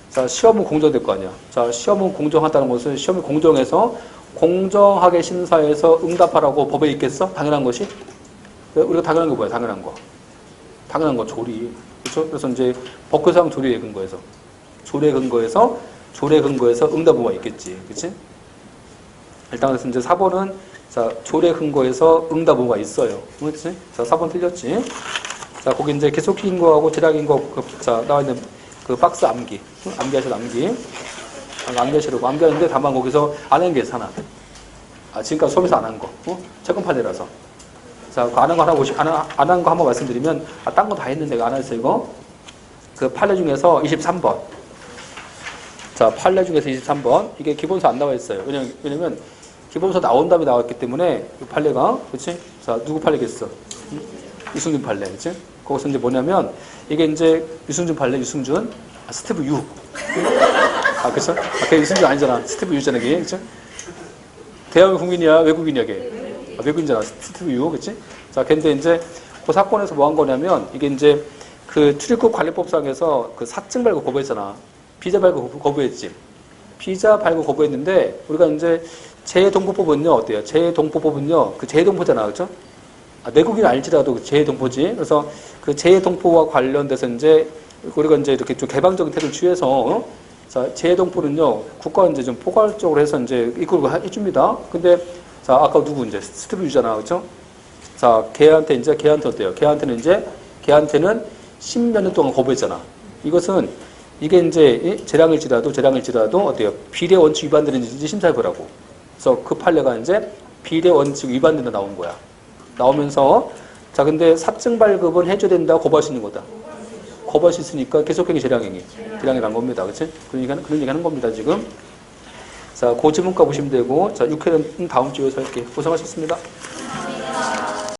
자, 시험은 공정될 거 아니야. 자, 시험은 공정하다는 것은 시험이 공정해서 공정하게 심사해서 응답하라고 법에 있겠어? 당연한 것이? 우리가 당연한 게 뭐야? 당연한 거. 당연한 거, 조리. 그렇죠? 그래서 이제 법규상 조리에 근거해서. 조례 근거에서 응답 의무가 있겠지. 그치? 일단 그래서 이제 4번은 자, 조례 근거에서 응답 의무가 있어요. 그렇지? 자, 4번 틀렸지? 자, 거기 이제 계속인 거하고 재량인 거, 자, 나와 있는 그 박스 암기. 암기하셔도 암기하시라고. 암기하는데 다만 거기서 안 한 게 있어, 하나. 아, 지금까지 수업에서 안 한 거. 최근 판례라서. 자, 그 안 한 거 안 한 거 한번 말씀드리면, 아, 딴 거 다 했는데 안 했어, 이거. 그 판례 중에서 23번. 자, 판례 중에서 23번. 이게 기본서 안 나와 있어요. 왜냐면, 기본서 나온 다음에 나왔기 때문에, 이 판례가, 그치? 자, 누구 판례겠어? 유승준 판례, 그치? 거기서 이제 뭐냐면, 이게 이제 유승준 판례, 유승준. 아, 스티브 유. 아, 그쵸? 아, 걔 유승준 아니잖아. 스티브 유잖아, 걔. 그치? 대한민국 국민이야, 외국인이야, 걔. 아, 외국인이잖아. 스티브 유, 그치? 자, 근데 이제 그 사건에서 뭐 한 거냐면, 이게 이제 그 출입국 관리법상에서 그 사증 발급 거부했잖아. 비자 발급 거부했지. 비자 발급 거부했는데, 우리가 이제 재동포법은요, 어때요? 재동포법은요, 그 재동포잖아, 그쵸? 아, 내국인 알지라도 재동포지. 그래서 그 재동포와 관련돼서 이제 우리가 이제 이렇게 좀 개방적인 태도를 취해서, 자, 재동포는요, 국가가 이제 좀 포괄적으로 해서 이제 이끌고 해줍니다. 근데, 자, 아까 누구 이제 스티브 유잖아, 그쵸? 자, 걔한테 어때요? 걔한테는 10몇 년 동안 거부했잖아. 이게 이제 재량일지라도 어때요? 비례 원칙 위반되는지 심사해보라고. 그래서 그 판례가 이제 비례 원칙 위반된다 나온 거야. 나오면서, 자, 근데 사증 발급은 해줘야 된다, 거부할 수 있는 거다. 거부할 수 있으니까 계속행위 재량이란 겁니다. 그치? 그런 얘기 하는 겁니다, 지금. 자, 그 지문과 보시면 되고, 자, 6회는 다음 주에 해서 할게요. 고생하셨습니다.